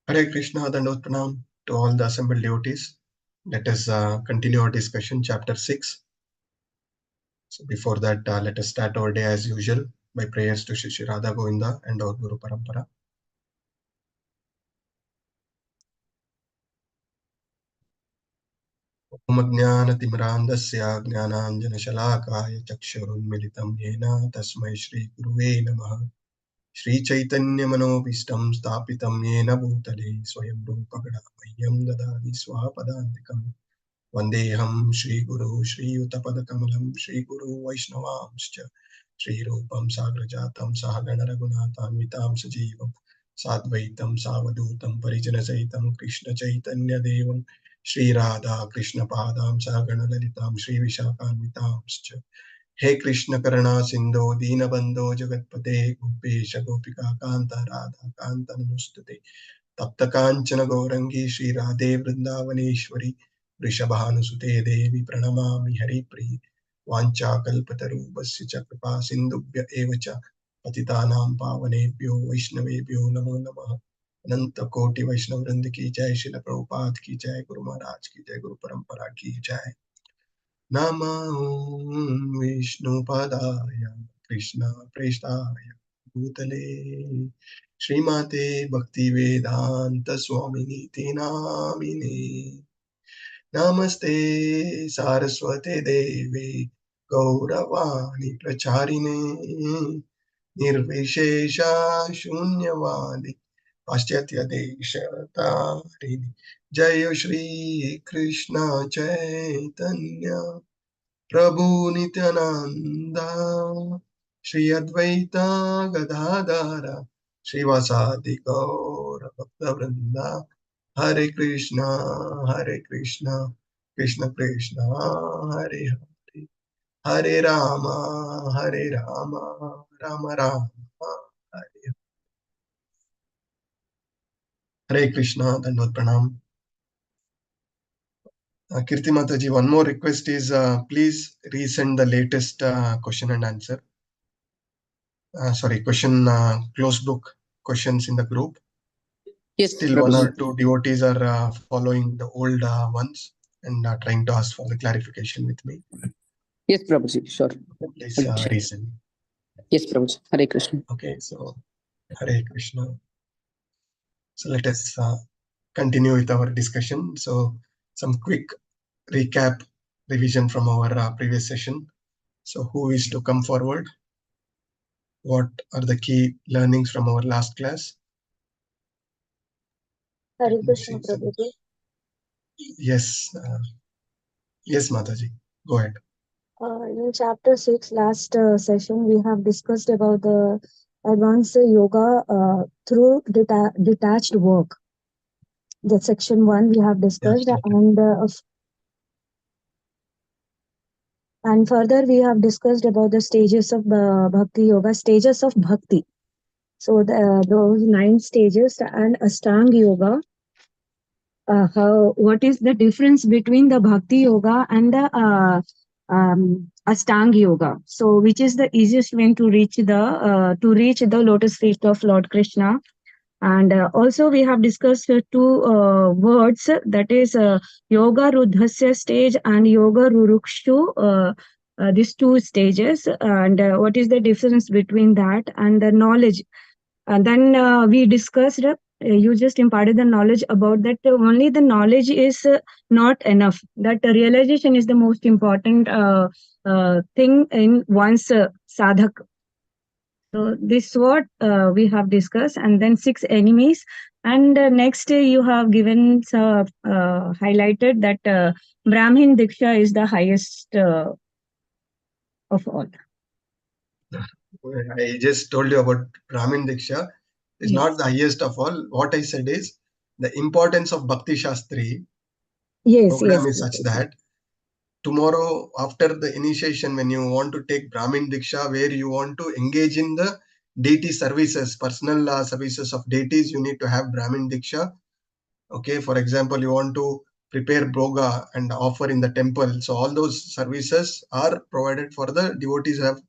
Hare Krishna, Dandot Pranam to all the assembled devotees. Let us continue our discussion, chapter 6. So before that, let us start our day as usual by prayers to Shri Radha Govinda and our Guru Parampara. Om Ajnanatimrandasya Jnananjanashalakaya Chakshurunmilitam Yena Tasmai Shri Guruve Namaha. Shri Chaitanya Manobishtam Stapitam Yena Bhutale Swayam Rupa Mahyam Dadani Swapadantikam. Vandeham Shri Guru Shri Utapadakamlam Shri Guru Vaishnavamscha Shri Rupam Sagrajatam Sahagana Raghunathanvitam Sajivam Sadvaitam Savadutam Parijana Saitam Krishna Chaitanya Devam Shri Radha Krishna Padam Sahagana Lalitam Shri Vishakhanvitamscha He Krishna Karana Sindho Dinabandho Jagatpate Gopesha Gopika Kanta Radha Kanta Namustate Tapta Kanchana Gaurangi Shri Radhe Vrindavaneshwari Vrishabhanusute Devi Pranamami Haripriye Vancha Kalpatarubhasya cha Kripa Sindhubhya evacha Patitanam Pavanebhyo Vaishnavebhyo Namo Namah Ananta Koti Vaishnav Vrinda ki jai Srila Prabhupada ki jai Guru Maharaj ki jai Guru Parampara ki jai Namo Vishnu Padaya Krishna Prestaya Bhutale Srimate Bhakti Vedanta Swamini Namine Namaste Saraswate Devi Gauravani Pracharine Nirvishesha Shunyavadi Paschatya Deshatharini Jaya Shri Krishna Chaitanya Prabhu Nityananda Shri Advaita Gadadara Srivasadi Gaura Bhakta Vrinda Hare Krishna, Krishna Krishna, Hare Hare, Hare Rama, Rama Rama, Hare Hare Krishna, Dandot Pranam. Kirti Mataji, one more request is please resend the latest question and answer. Question closed book questions in the group. Yes, Still one or two devotees are following the old ones and trying to ask for the clarification with me. Yes, Prabhuji, sure. Please resend. Yes, Prabhuji. Hare Krishna. Okay, so Hare Krishna. So let us continue with our discussion. So some quick recap, revision from our previous session. So who is to come forward? What are the key learnings from our last class? Hare Krishna, Prabhuji. Yes, yes, Mataji, go ahead. In chapter 6, last session, we have discussed about the advanced yoga through detached work. The section 1 we have discussed, and further we have discussed about the stages of bhakti yoga, stages of bhakti. So those 9 stages and Ashtanga yoga. What is the difference between the bhakti yoga and the Ashtanga yoga? So which is the easiest way to reach the lotus feet of Lord Krishna? And also we have discussed 2 words, that is yoga rudhasya stage and yoga rurukshu, these 2 stages, and what is the difference between that and the knowledge. And then we discussed, you just imparted the knowledge about that only the knowledge is not enough, that the realization is the most important thing in one's sadhak. So this is what we have discussed, and then 6 enemies. And next you have given highlighted that Brahmin Diksha is the highest of all. I just told you about Brahmin Diksha. It's not the highest of all. What I said is the importance of Bhakti Shastri program is such that tomorrow after the initiation, when you want to take Brahmin Diksha, where you want to engage in the deity services, personal services of deities, you need to have Brahmin Diksha. Okay, for example, you want to prepare bhoga and offer in the temple. So all those services are provided for the devotees who have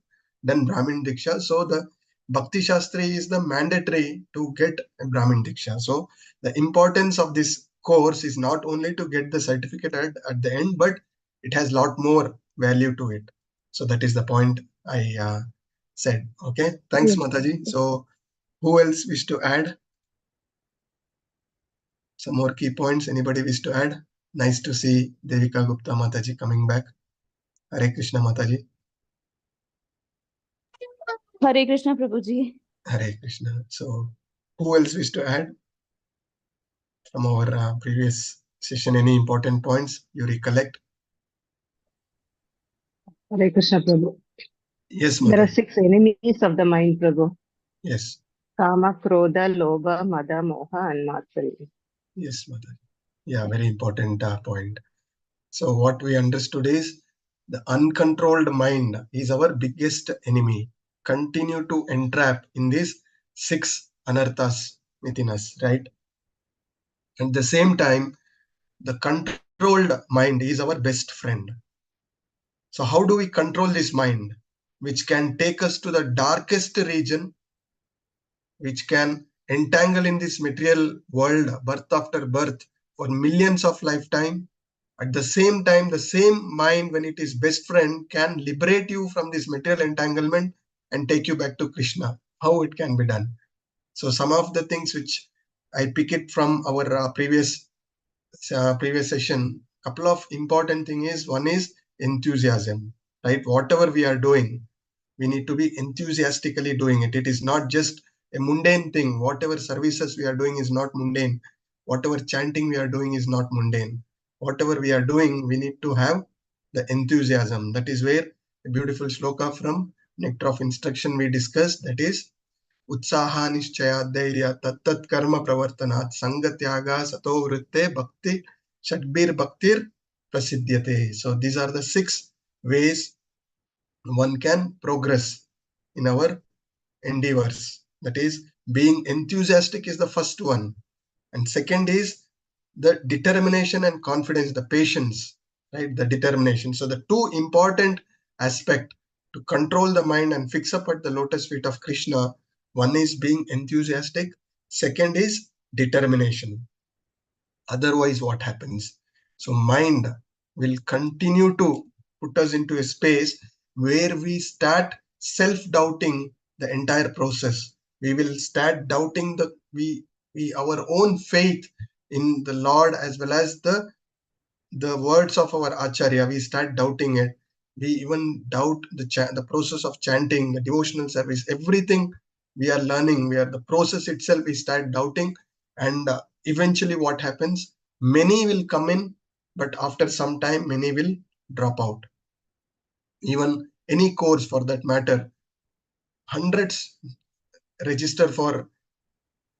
done Brahmin Diksha. So the Bhakti Shastri is the mandatory to get a Brahmin Diksha. So the importance of this course is not only to get the certificate at the end, but it has a lot more value to it. So that is the point I said. Okay, thanks, Yes. Mataji. So who else wish to add some more key points? Anybody wish to add? Nice to see Devika Gupta Mataji coming back. Hare Krishna Mataji. Hare Krishna Prabhuji. Hare Krishna. So who else wish to add from our previous session? Any important points you recollect? Hare Krishna Prabhu. Yes, There are Mataji. 6 enemies of the mind, Prabhu. Yes. Kama, Krodha, Lobha, Mada, Moha, and Matsarya. Yes, Mataji. Yeah, very important point. So what we understood is the uncontrolled mind is our biggest enemy. Continue to entrap in these 6 anarthas within us, right? At the same time, the controlled mind is our best friend. So how do we control this mind, which can take us to the darkest region, which can entangle in this material world, birth after birth, for millions of lifetime? At the same time, the same mind, when it is best friend, can liberate you from this material entanglement and take you back to Krishna. How it can be done? So some of the things which I pick it from our previous session, couple of important thing is, one is enthusiasm, right? Whatever we are doing, we need to be enthusiastically doing it. It is not just a mundane thing. Whatever services we are doing is not mundane. Whatever chanting we are doing is not mundane. Whatever we are doing, we need to have the enthusiasm. That is where a beautiful shloka from Nectar of Instruction we discussed, that is उत्साह निश्चय धैर्य तत्त कर्म प्रवर्तनात् संगत्याग सतो वृत्ते भक्ति षड्बीर भक्तिर प्रसिद्ध्यते. So these are the 6 ways one can progress in our endeavors. That is, being enthusiastic is the first one, and second is the determination and confidence, the patience, right? The determination. So the 2 important aspect to control the mind and fix up at the lotus feet of Krishna, one is being enthusiastic, second is determination. Otherwise, what happens? So mind will continue to put us into a space where we start self-doubting the entire process. We will start doubting our own faith in the Lord, as well as the words of our Acharya. We start doubting it. We even doubt the process of chanting, the devotional service, everything we are learning. The process itself, we start doubting, and eventually what happens? Many will come in, but after some time, many will drop out. Even any course for that matter, hundreds register for,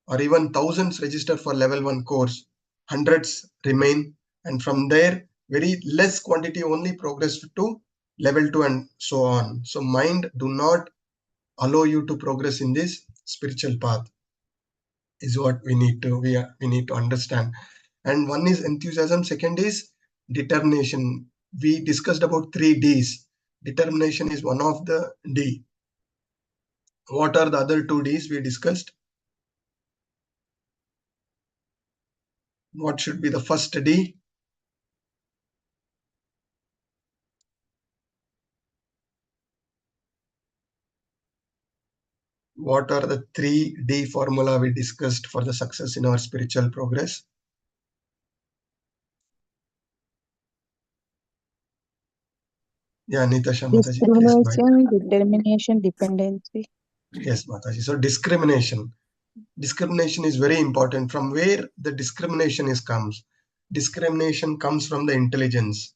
or even thousands register for level 1 course, hundreds remain, and from there very less quantity only progress to level 2 and so on. So mind do not allow you to progress in this spiritual path, is what we need to understand. And one is enthusiasm, second is determination. We discussed about 3 D's. Determination is one of the D. What are the other 2 D's we discussed? What should be the first D? What are the 3D formula we discussed for the success in our spiritual progress? Yeah, Nitasha Mataji. Discrimination, determination, dependency. Yes, Mataji. So discrimination. Discrimination is very important. From where the discrimination comes? Discrimination comes from the intelligence,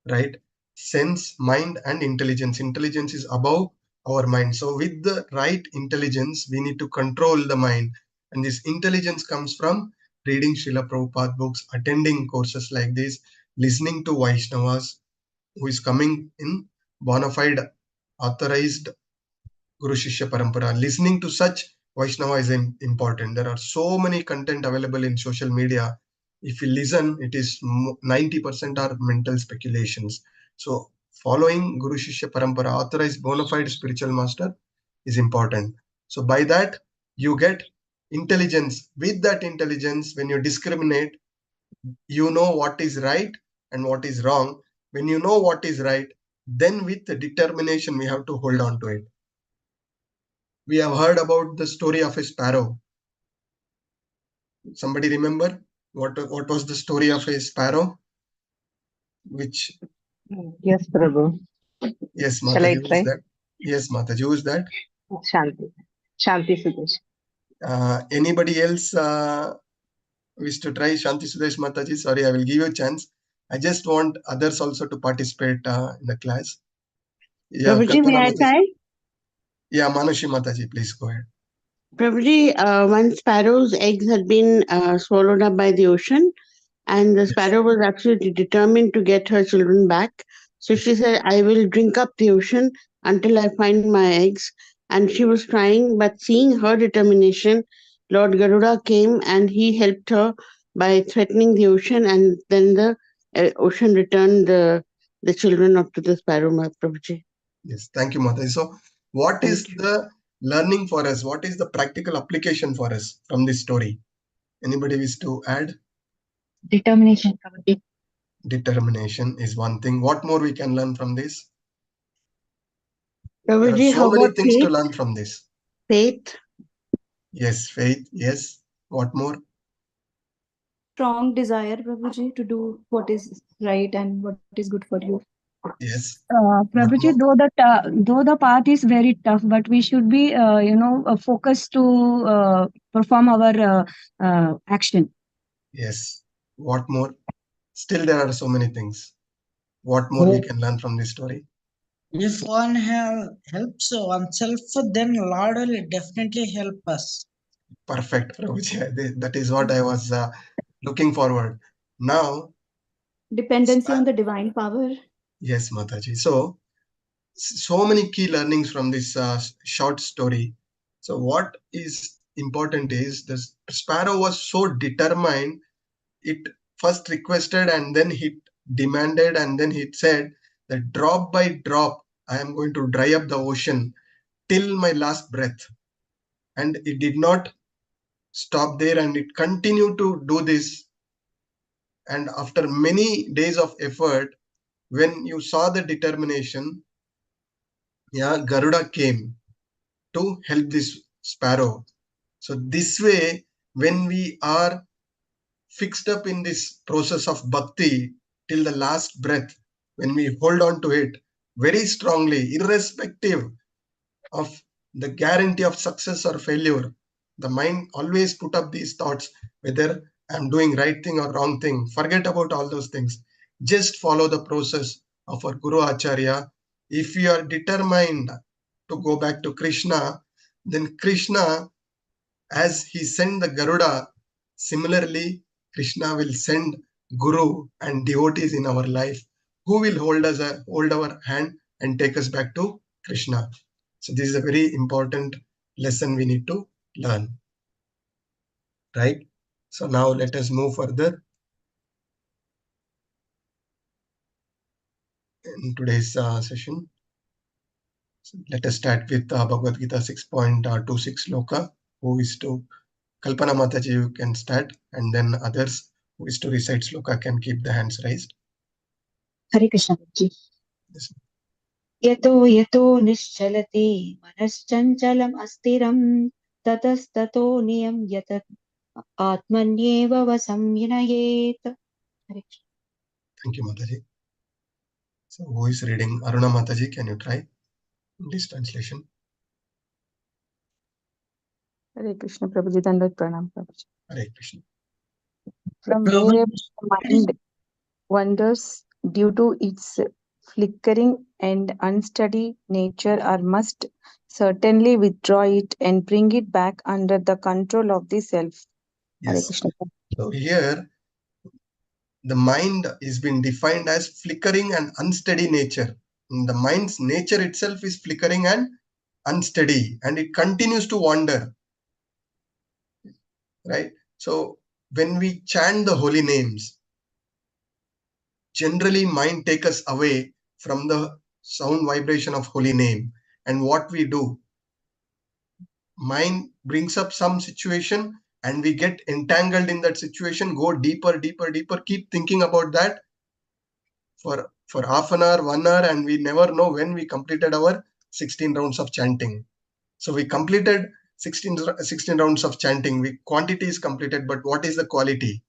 right? Sense, mind, and intelligence. Intelligence is above our mind. So with the right intelligence, we need to control the mind. And this intelligence comes from reading Srila Prabhupada books, attending courses like this, listening to Vaishnavas who is coming in bona fide authorized Guru Shishya Parampara. Listening to such Vaishnava is important. There are so many content available in social media. If you listen, it is 90% are mental speculations. So following Guru Shishya Parampara, authorized bona fide spiritual master, is important. So by that, you get intelligence. With that intelligence, when you discriminate, you know what is right and what is wrong. When you know what is right, then with the determination, we have to hold on to it. We have heard about the story of a sparrow. Somebody remember what was the story of a sparrow? Which? Yes, Prabhu. Yes, Shall I Mataji, who is try? that? Yes, Mataji, who is that? Shanti. Shanti Sudesh. Anybody else wish to try? Shanti Sudesh Mataji, sorry, I will give you a chance. I just want others also to participate in the class. Yeah, Prabhuji, may Kalpana I Mataji. try? Yeah, Manushi Mataji, please go ahead. Prabhuji, one sparrow's eggs had been swallowed up by the ocean, and the sparrow was absolutely determined to get her children back. So she said, I will drink up the ocean until I find my eggs. And she was trying, but seeing her determination, Lord Garuda came and he helped her by threatening the ocean, and then the ocean returned the children up to the sparrow, Prabhuji. Yes, thank you, Mataji. So, what is the learning for us? What is the practical application for us from this story? Anybody wish to add? Determination. Determination is one thing. What more we can learn from this? There are Prabhuji, so how many about things to faith? learn from this. Faith. Yes, faith. Yes. What more? Strong desire, Prabhuji, to do what is right and what is good for you. Yes. What Prabhuji, more? though the path is very tough, but we should be, focused to perform our action. Yes. What more? Still, there are so many things. What more we can learn from this story? If one helps oneself, then Lord will definitely help us. Perfect, Prabhuji. That is what I was looking forward. Now, Dependency on the divine power. yes, Mataji. So many key learnings from this short story. So what is important is the sparrow was so determined. It first requested and then he demanded and then he said that drop by drop I am going to dry up the ocean till my last breath. And it did not stop there and it continued to do this. And after many days of effort, when you saw the determination, Garuda came to help this sparrow. So this way, when we are fixed up in this process of bhakti till the last breath, when we hold on to it very strongly, irrespective of the guarantee of success or failure, the mind always put up these thoughts, whether I'm doing right thing or wrong thing. Forget about all those things. Just follow the process of our Guru Acharya. If you are determined to go back to Krishna, then Krishna, as he sent the Garuda, similarly, Krishna will send Guru and devotees in our life who will hold our hand and take us back to Krishna. So this is a very important lesson we need to learn, right? So now let us move further in today's session. So let us start with Bhagavad Gita 6.26 Loka. Who is to Kalpana Mataji, you can start, and then others who is to recite Sloka can keep the hands raised. Hare Krishna. Yes. Yato yato nischalati manaschanchalam astiram tatastato niyam yatat atmanyeva vasamyinayet. Hare Krishna. Thank you, Mataji. So who is reading? Aruna Mataji, can you try this translation? Hare Krishna, Prabhuji, Dandavat Pranam, Prabhuji. Hare Krishna. From Prabhuji, wherever the mind wanders due to its flickering and unsteady nature, I must certainly withdraw it and bring it back under the control of the self. Hare Yes. Krishna. So here the mind is been defined as flickering and unsteady nature. And the mind's nature itself is flickering and unsteady, and it continues to wander, right? So when we chant the holy names, generally mind take us away from the sound vibration of holy name. And what we do, mind brings up some situation and we get entangled in that situation, go deeper, keep thinking about that for half an hour, 1 hour, and we never know when we completed our 16 rounds of chanting. So we completed 16 rounds of chanting. Quantity is completed, but what is the quality?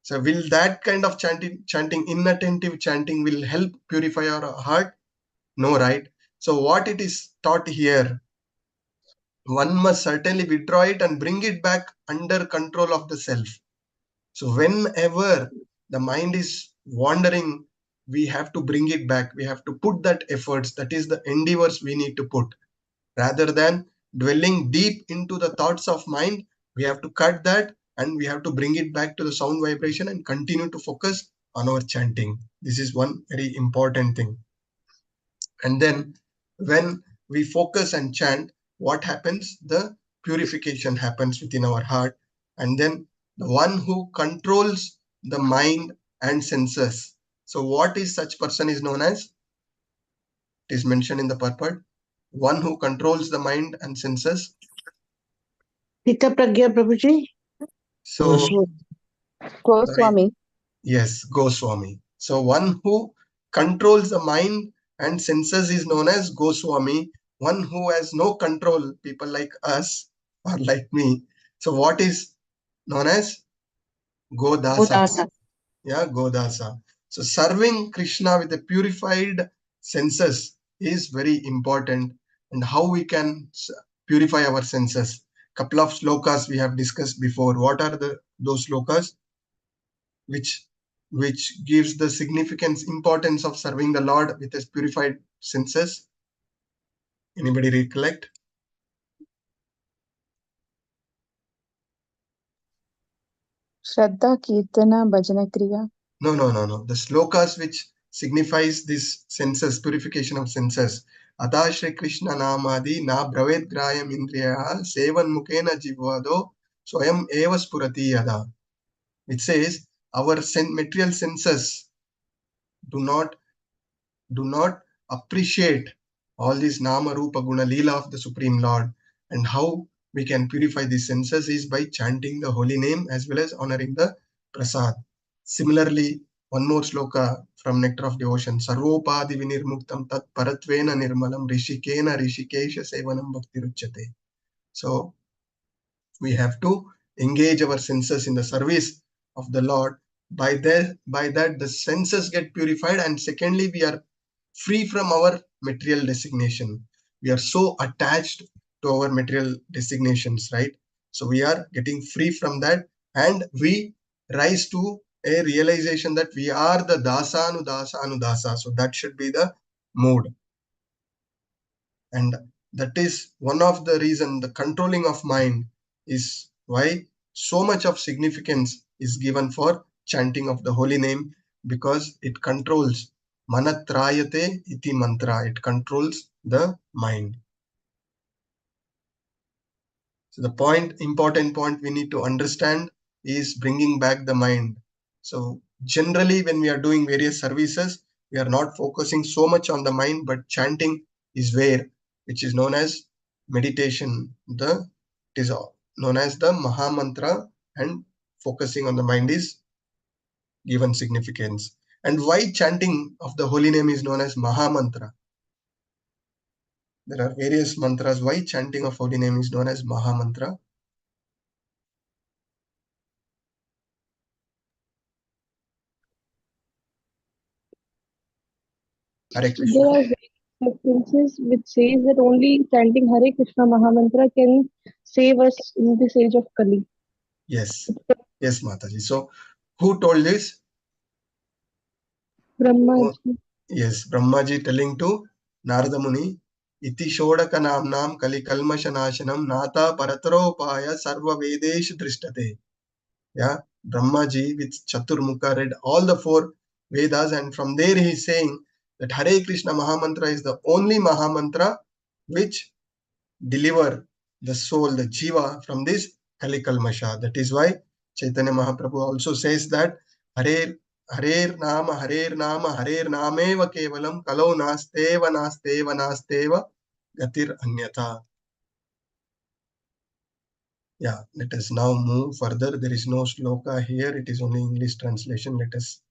So will that kind of chanting, inattentive chanting, will help purify our heart? No, right? So what it is taught here, one must certainly withdraw it and bring it back under control of the self. So whenever the mind is wandering, we have to bring it back. We have to put that efforts, that is the endeavors we need to put. Rather than dwelling deep into the thoughts of mind, we have to cut that and we have to bring it back to the sound vibration and continue to focus on our chanting. This is one very important thing. And then when we focus and chant, what happens? The purification happens within our heart. And then the one who controls the mind and senses. So what is such person is known as? It is mentioned in the purport. One who controls the mind and senses. Hita Pragya, Prabhuji. So, Goswami. Yes, Goswami. So one who controls the mind and senses is known as Goswami. One who has no control, people like us or like me. So what is known as Godasa? Godasa. Yeah, Godasa. So serving Krishna with the purified senses is very important, and how we can purify our senses. Couple of slokas we have discussed before. What are those slokas? Which gives the significance, importance of serving the Lord with his purified senses. Anybody recollect? Shraddha, Kirtana, Bhajana Kriya. No. The slokas which signifies this senses, purification of senses. Atha Shri Krishna Namadi na Braved Grayam Indriya Sevan Mukena Jivado Swayam Eva Spurati Yada. It says our material senses do not appreciate all these Nama Rupa Guna Leela of the Supreme Lord. And how we can purify these senses is by chanting the holy name as well as honoring the prasad. Similarly, one more sloka from Nectar of Devotion. Sarvopadi vinirmuktam tat paratvena nirmalam rishikena rishikesha sevanam bhakti ruchyate. So we have to engage our senses in the service of the Lord. By that the senses get purified, and secondly, we are free from our material designation. We are so attached to our material designations, right? So we are getting free from that, and we rise to a realization that we are the dasa anudasa. So that should be the mood. And that is one of the reason, the controlling of mind is why so much of significance is given for chanting of the holy name, because it controls manatrayate iti mantra. It controls the mind. So the important point we need to understand is bringing back the mind. So generally when we are doing various services, we are not focusing so much on the mind, but chanting is where, which is known as meditation. It is known as the Maha Mantra, and focusing on the mind is given significance. And why chanting of the holy name is known as Maha Mantra? There are various mantras. Why chanting of holy name is known as Maha Mantra? Hare Krishna. There are references which says that only chanting Hare Krishna Mahamantra can save us in this age of Kali. Yes, Mataji. So, who told this? Brahmaji. Yes, Brahmaji telling to Narada Muni, Iti Shodaka Namnam Kali Kalmasha Nashanam Nata Paratropaya Sarva Vedesh Drishtate. Yeah, Brahmaji with Chaturmukha read all the 4 Vedas, and from there he is saying that Hare Krishna Mahamantra is the only Mahamantra which deliver the soul, the jiva, from this Kali Kalmasha. That is why Chaitanya Mahaprabhu also says that Harer Nama Nameva Kevalam Kalau Nasteva Gatir Anyatha. Yeah, let us now move further. There is no shloka here. It is only English translation. Let us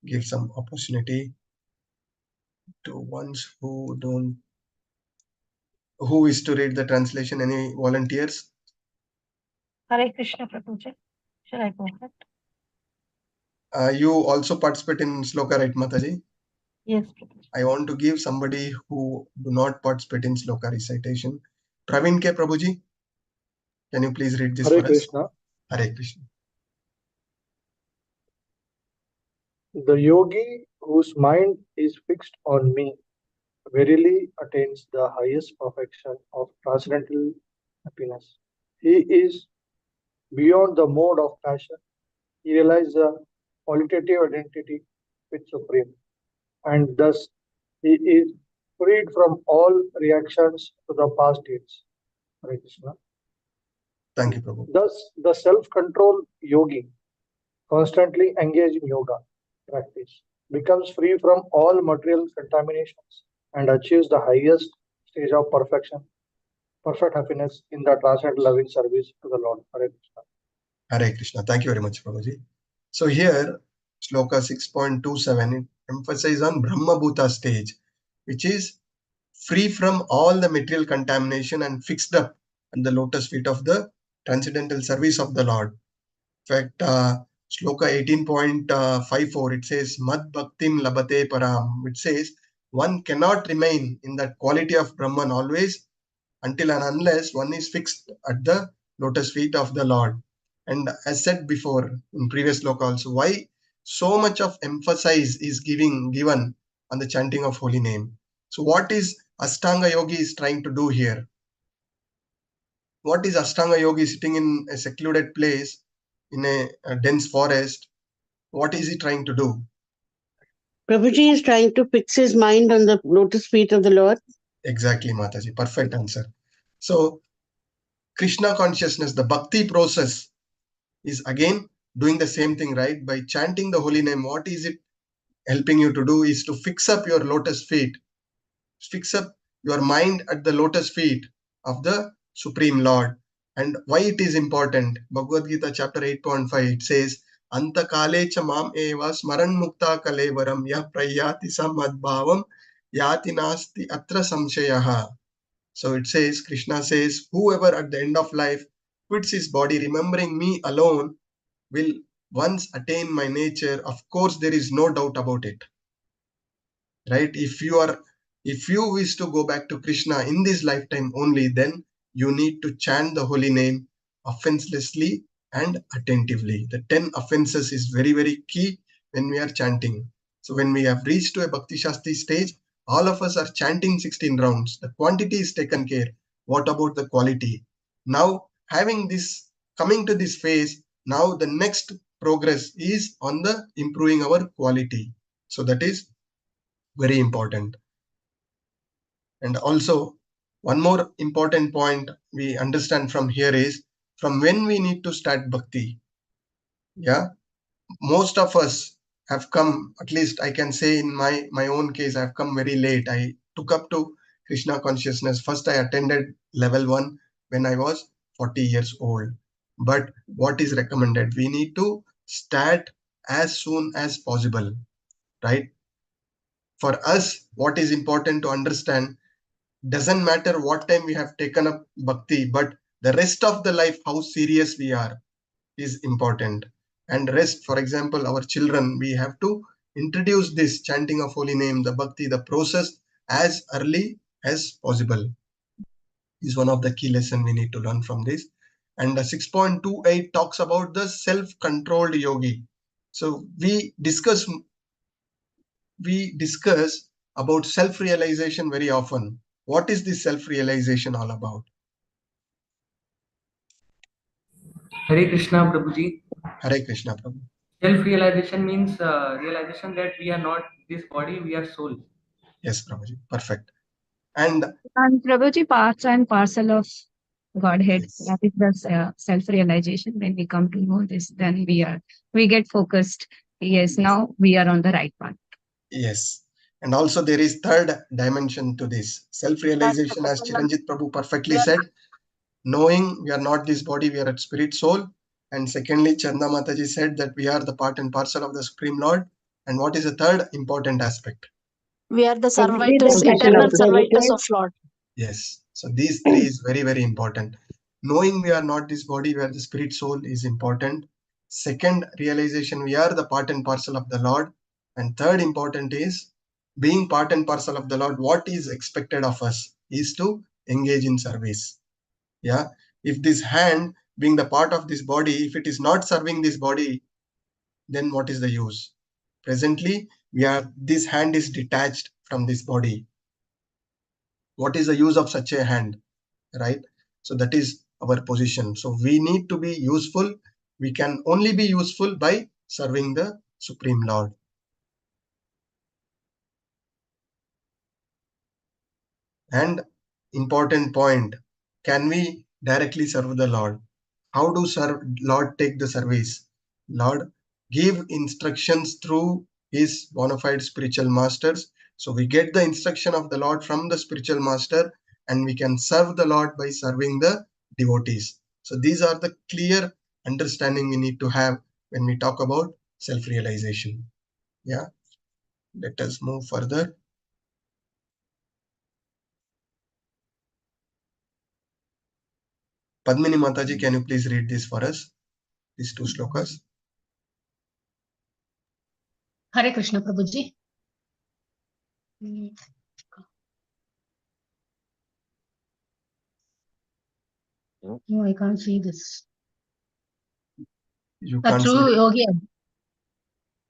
give some opportunity to ones who is to read the translation. Any volunteers? Hare Krishna, Prabhuji. Shall I go ahead? You also participate in shloka, right, Mataji? Yes, Prabhuji. I want to give somebody who do not participate in shloka recitation. Praveen K. Prabhuji, can you please read this Hare for Krishna. us? Hare Krishna. The yogi whose mind is fixed on me verily attains the highest perfection of transcendental happiness. He is beyond the mode of passion. He realizes the qualitative identity with Supreme, and thus he is freed from all reactions to the past deeds. Hare Krishna. Thank you, Prabhu. Thus, the self-control yogi, constantly engaged in yoga practice, becomes free from all material contaminations and achieves the highest stage of perfection, perfect happiness in the transcendental loving service to the Lord. Hare Krishna. Hare Krishna. Thank you very much, Prabhuji. So here, Shloka 6.27, it emphasizes on Brahma Bhuta stage, which is free from all the material contamination and fixed up at the lotus feet of the transcendental service of the Lord. In fact, Shloka 18.54, it says, Mad Bhaktim Labate Param, which says, one cannot remain in that quality of Brahman always until and unless one is fixed at the lotus feet of the Lord. And as said before in previous sloka also, why so much of emphasis is given on the chanting of holy name. So what is Ashtanga Yogi is trying to do here? What is Ashtanga Yogi sitting in a secluded place in a dense forest? What is he trying to do? Prabhuji is trying to fix his mind on the lotus feet of the Lord. Exactly, Mataji. Perfect answer. So Krishna consciousness, the bhakti process, is again doing the same thing, right? By chanting the holy name, what is it helping you to do is to fix up your lotus feet, fix up your mind at the lotus feet of the Supreme Lord. And why it is important? Bhagavad Gita chapter 8.5, it says, Anta kale cha mam eva smaran mukta kalevaram yah prayati samadbhavam yati nasti atra samshayaha. So it says, Krishna says, whoever at the end of life quits his body remembering me alone will once attain my nature. Of course, there is no doubt about it, right? If you wish to go back to Krishna in this lifetime only, then you need to chant the holy name offenselessly and attentively. The 10 offenses is very, very key when we are chanting. So when we have reached to a Bhakti Shastri stage, all of us are chanting 16 rounds. The quantity is taken care. What about the quality? Now, coming to this phase, now the next progress is on the improving our quality. So that is very important. And also, one more important point we understand from here is from when we need to start bhakti. Yeah, most of us have come, at least I can say in my own case, I've come very late. I took up to Krishna consciousness. First, I attended level 1 when I was 40 years old. But what is recommended? We need to start as soon as possible, right? For us, what is important to understand, doesn't matter what time we have taken up bhakti, but the rest of the life, how serious we are, is important. And rest, for example, our children, we have to introduce this chanting of holy name, the bhakti, the process as early as possible, is one of the key lessons we need to learn from this. And 6.28 talks about the self-controlled yogi. So we discuss about self-realization very often. What is this self-realization all about? Hare Krishna, Prabhuji. Hare Krishna, Prabhu. Self-realization means realization that we are not this body, we are soul. Yes, Prabhuji. Perfect. And Prabhuji, parts and parcel of Godhead. yes. That is the self-realization. When we come to know this, then we get focused. Yes, now we are on the right path. Yes. And also there is third dimension to this. Self-realization, as Chiranjit Prabhu perfectly said, knowing we are not this body, we are a spirit soul. And secondly, Chanda Mataji said that we are the part and parcel of the Supreme Lord. And what is the third important aspect? We are the Exit servitors, the eternal servitors servitors. of Lord. Yes. So these three is very, very important. Knowing we are not this body, we are the spirit soul is important. Second realization, we are the part and parcel of the Lord. And third important is being part and parcel of the Lord. What is expected of us is to engage in service. Yeah. If this hand being the part of this body, if it is not serving this body, then what is the use? Presently, this hand is detached from this body. What is the use of such a hand? Right? So that is our position. So we need to be useful. We can only be useful by serving the Supreme Lord. And important point, can we directly serve the Lord? How do Lord take the service? Lord give instructions through his bona fide spiritual masters. So we get the instruction of the Lord from the spiritual master, and we can serve the Lord by serving the devotees. So these are the clear understanding we need to have when we talk about self-realization. Yeah. Let us move further. Padmini Mataji, can you please read this for us? These two slokas. Hare Krishna Prabhuji. No, I can't see this. You A can't true see yogi.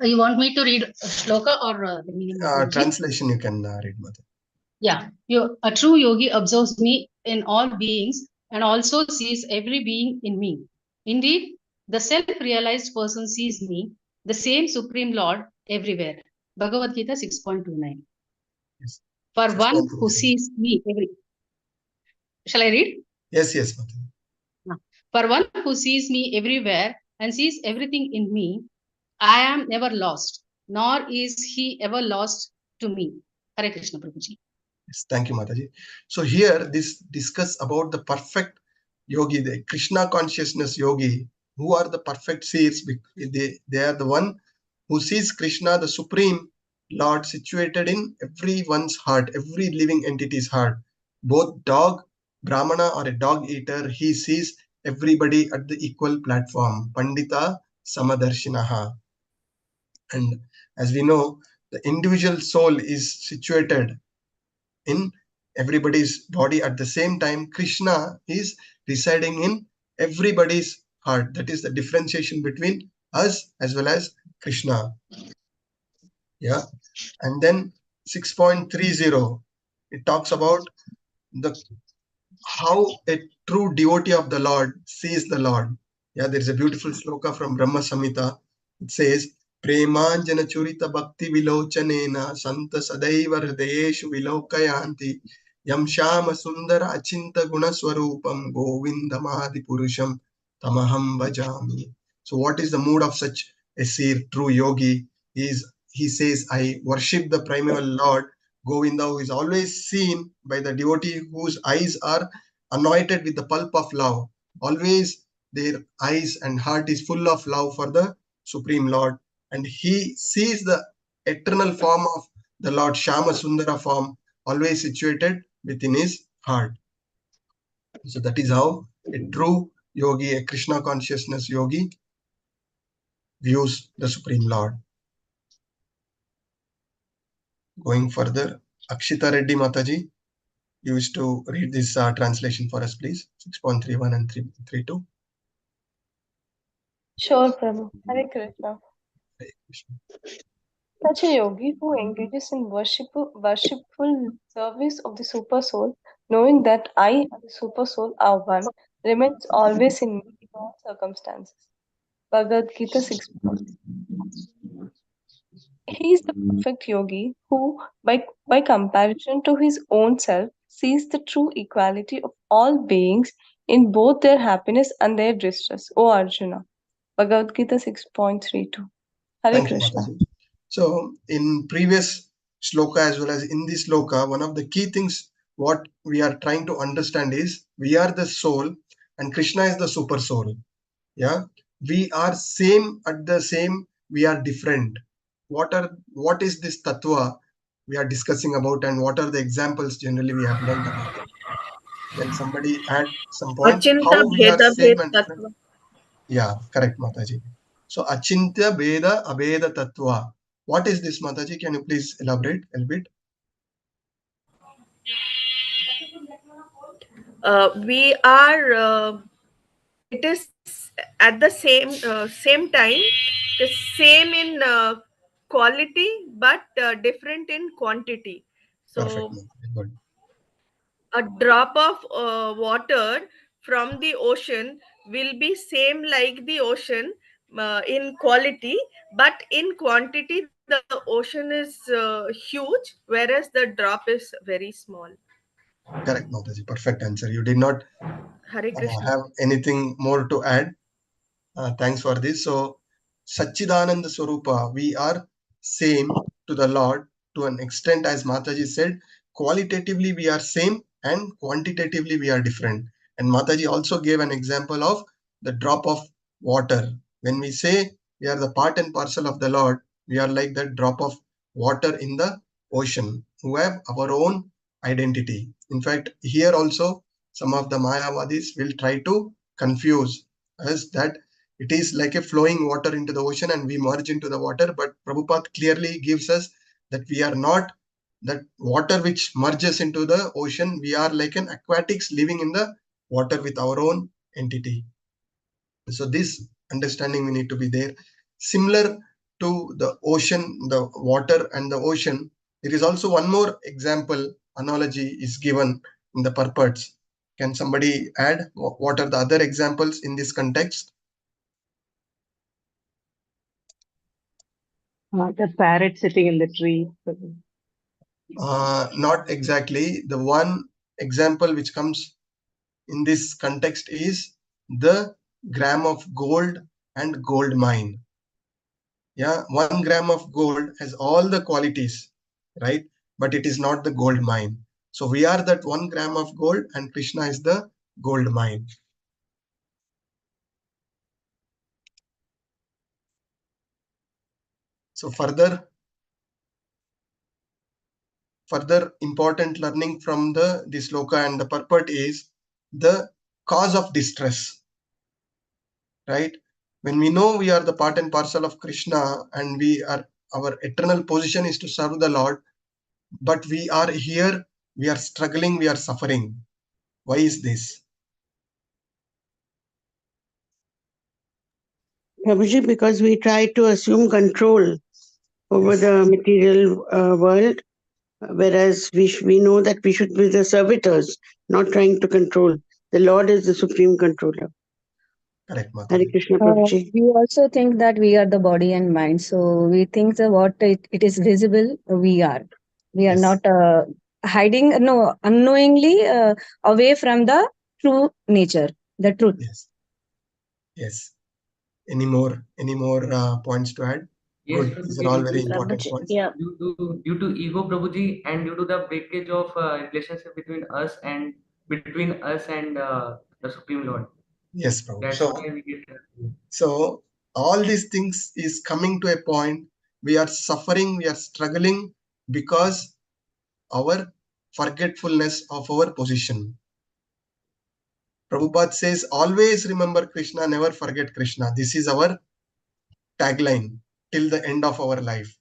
You want me to read shloka or the meaning? translation you can read, Mataji. Yeah, a true yogi observes me in all beings and also sees every being in me. Indeed, the self-realized person sees me, the same Supreme Lord, everywhere. Bhagavad Gita 6.29. Yes. For one who sees me Shall I read? Yes, yes, Mataji. For one who sees me everywhere and sees everything in me, I am never lost, nor is he ever lost to me. Hare Krishna Prabhuji. Yes, thank you, Mataji. So here, this discuss about the perfect yogi, the Krishna consciousness yogi, who are the perfect seers. They are the one who sees Krishna, the Supreme Lord, situated in everyone's heart, every living entity's heart. Both dog, Brahmana or a dog eater, he sees everybody at the equal platform. Pandita Samadarshinaha. And as we know, the individual soul is situated in everybody's body. At the same time, Krishna is residing in everybody's heart. That is the differentiation between us as well as Krishna. Yeah. And then 6.30, it talks about how a true devotee of the Lord sees the Lord. Yeah, there is a beautiful sloka from Brahma Samhita. It says, Premanjana Churita Bhakti Vilochanena Santa Sadaiva Hridayeshu Vilokayanti Yam Shama Sundara Achinta Gunaswarupam Govindamadi Purusham Tamaham Bhajami. So what is the mood of such a seer, true yogi? He says, I worship the primeval Lord Govinda, who is always seen by the devotee whose eyes are anointed with the pulp of love. Always their eyes and heart is full of love for the Supreme Lord. And he sees the eternal form of the Lord, Shama Sundara form, always situated within his heart. So that is how a true yogi, a Krishna consciousness yogi, views the Supreme Lord. Going further, Akshita Reddy Mataji, you wish to read this translation for us, please? 6.31 and 3.32. Sure, Prabhu. Hare Krishna. Hare Krishna. Such a yogi who engages in worshipful service of the Super Soul, knowing that I and the Super Soul are one, remains always in me in all circumstances. Bhagavad Gita 6. He is the perfect yogi who, by comparison to his own self, sees the true equality of all beings in both their happiness and their distress. O Arjuna. Bhagavad Gita 6.32. Hare Thank you, Krishna. Mataji. So in previous shloka as well as in this shloka, one of the key things what we are trying to understand is we are the soul and Krishna is the super soul. Yeah, we are same at the same, we are different. What is this tattva we are discussing about, and what are the examples generally we have learned about it? Can somebody add some points Achinta how we are Bheda same Bhed and different? Tattva. Yeah, correct, Mataji. So Achintya Beda Abeda Tattva. What is this, Mataji? Can you please elaborate a little bit? We are. It is at the same time the same in quality, but different in quantity. Perfect, So Mataji. Good. a drop of water from the ocean will be same like the ocean in quality, but in quantity the ocean is huge, whereas the drop is very small. Correct, Mataji. Perfect answer. You did not Hare Krishna. have anything more to add. Thanks for this. So, Satchidananda Swarupa, we are same to the Lord to an extent, as Mataji said, qualitatively we are same and quantitatively we are different. And Mataji also gave an example of the drop of water. When we say we are the part and parcel of the Lord, we are like that drop of water in the ocean who have our own identity. In fact, here also some of the Mayavadis will try to confuse us that it is like a flowing water into the ocean and we merge into the water. But Prabhupada clearly gives us that we are not that water which merges into the ocean. We are like an aquatics living in the water with our own entity. So this understanding we need to be there. Similar to the ocean, the water and the ocean, there is also one more example, analogy is given in the purports. Can somebody add what are the other examples in this context? The parrot sitting in the tree. Not exactly. The one example which comes in this context is the gram of gold and gold mine. Yeah, 1 gram of gold has all the qualities, right? But it is not the gold mine. So we are that 1 gram of gold and Krishna is the gold mine. So further important learning from this loka and the purport is the cause of distress, right? When we know we are the part and parcel of Krishna and we are, our eternal position is to serve the Lord, but we are here, we are struggling, we are suffering. Why is this? Prabhuji, because we try to assume control over the material world, whereas we know that we should be the servitors, not trying to control. The Lord is the supreme controller. Correct, Hare Krishna, Prabhuji. We also think that we are the body and mind. So we think that what it is visible, we are. We are not hiding, no, unknowingly away from the true nature, the truth. Yes. Yes. Any more points to add? Yes, Good. These are all very important points. Yeah. Due to ego, Prabhuji, and due to the breakage of relationship between us and the Supreme Lord. Yes, Prabhu. That's why we get. So all these things is coming to a point. We are suffering, we are struggling because our forgetfulness of our position. Prabhupada says, always remember Krishna, never forget Krishna. This is our tagline till the end of our life.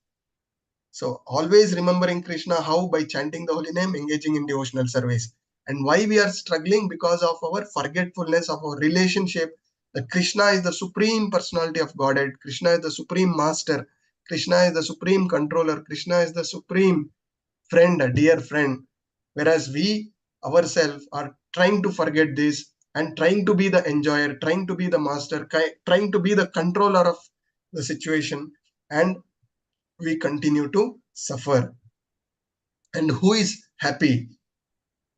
So always remembering Krishna, how? By chanting the holy name, engaging in devotional service. And why we are struggling? Because of our forgetfulness of our relationship, that Krishna is the supreme personality of Godhead, Krishna is the supreme master, Krishna is the supreme controller, Krishna is the supreme friend, a dear friend. Whereas we ourselves are trying to forget this and trying to be the enjoyer, trying to be the master, trying to be the controller of the situation, and we continue to suffer. And who is happy?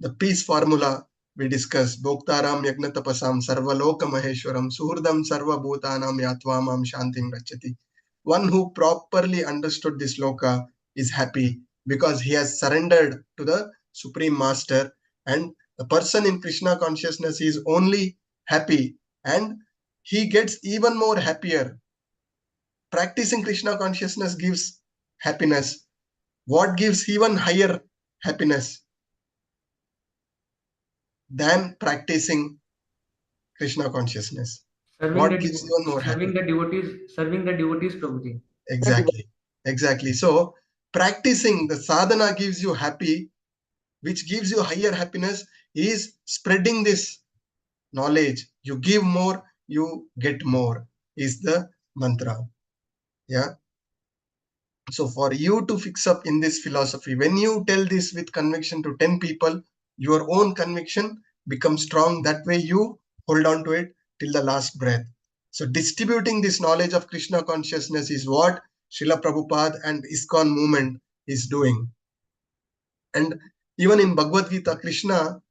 The peace formula we discussed. Bhoktaram yagnatapasam sarvaloka maheshwaram suhurdam sarva bhutanam yatvamam shantim rachati. One who properly understood this loka is happy because he has surrendered to the Supreme Master, and the person in Krishna consciousness is only happy, and he gets even more happier. Practicing Krishna consciousness gives happiness. What gives even higher happiness than practicing Krishna consciousness? What gives even more happiness? Serving the devotees, Prabhuji. Exactly. So practicing the sadhana gives you happy, which gives you higher happiness, is spreading this knowledge. You give more, you get more, is the mantra. Yeah. So for you to fix up in this philosophy, when you tell this with conviction to 10 people, your own conviction becomes strong. That way you hold on to it till the last breath. So distributing this knowledge of Krishna consciousness is what Srila Prabhupada and ISKCON movement is doing. And even in Bhagavad Gita, Krishna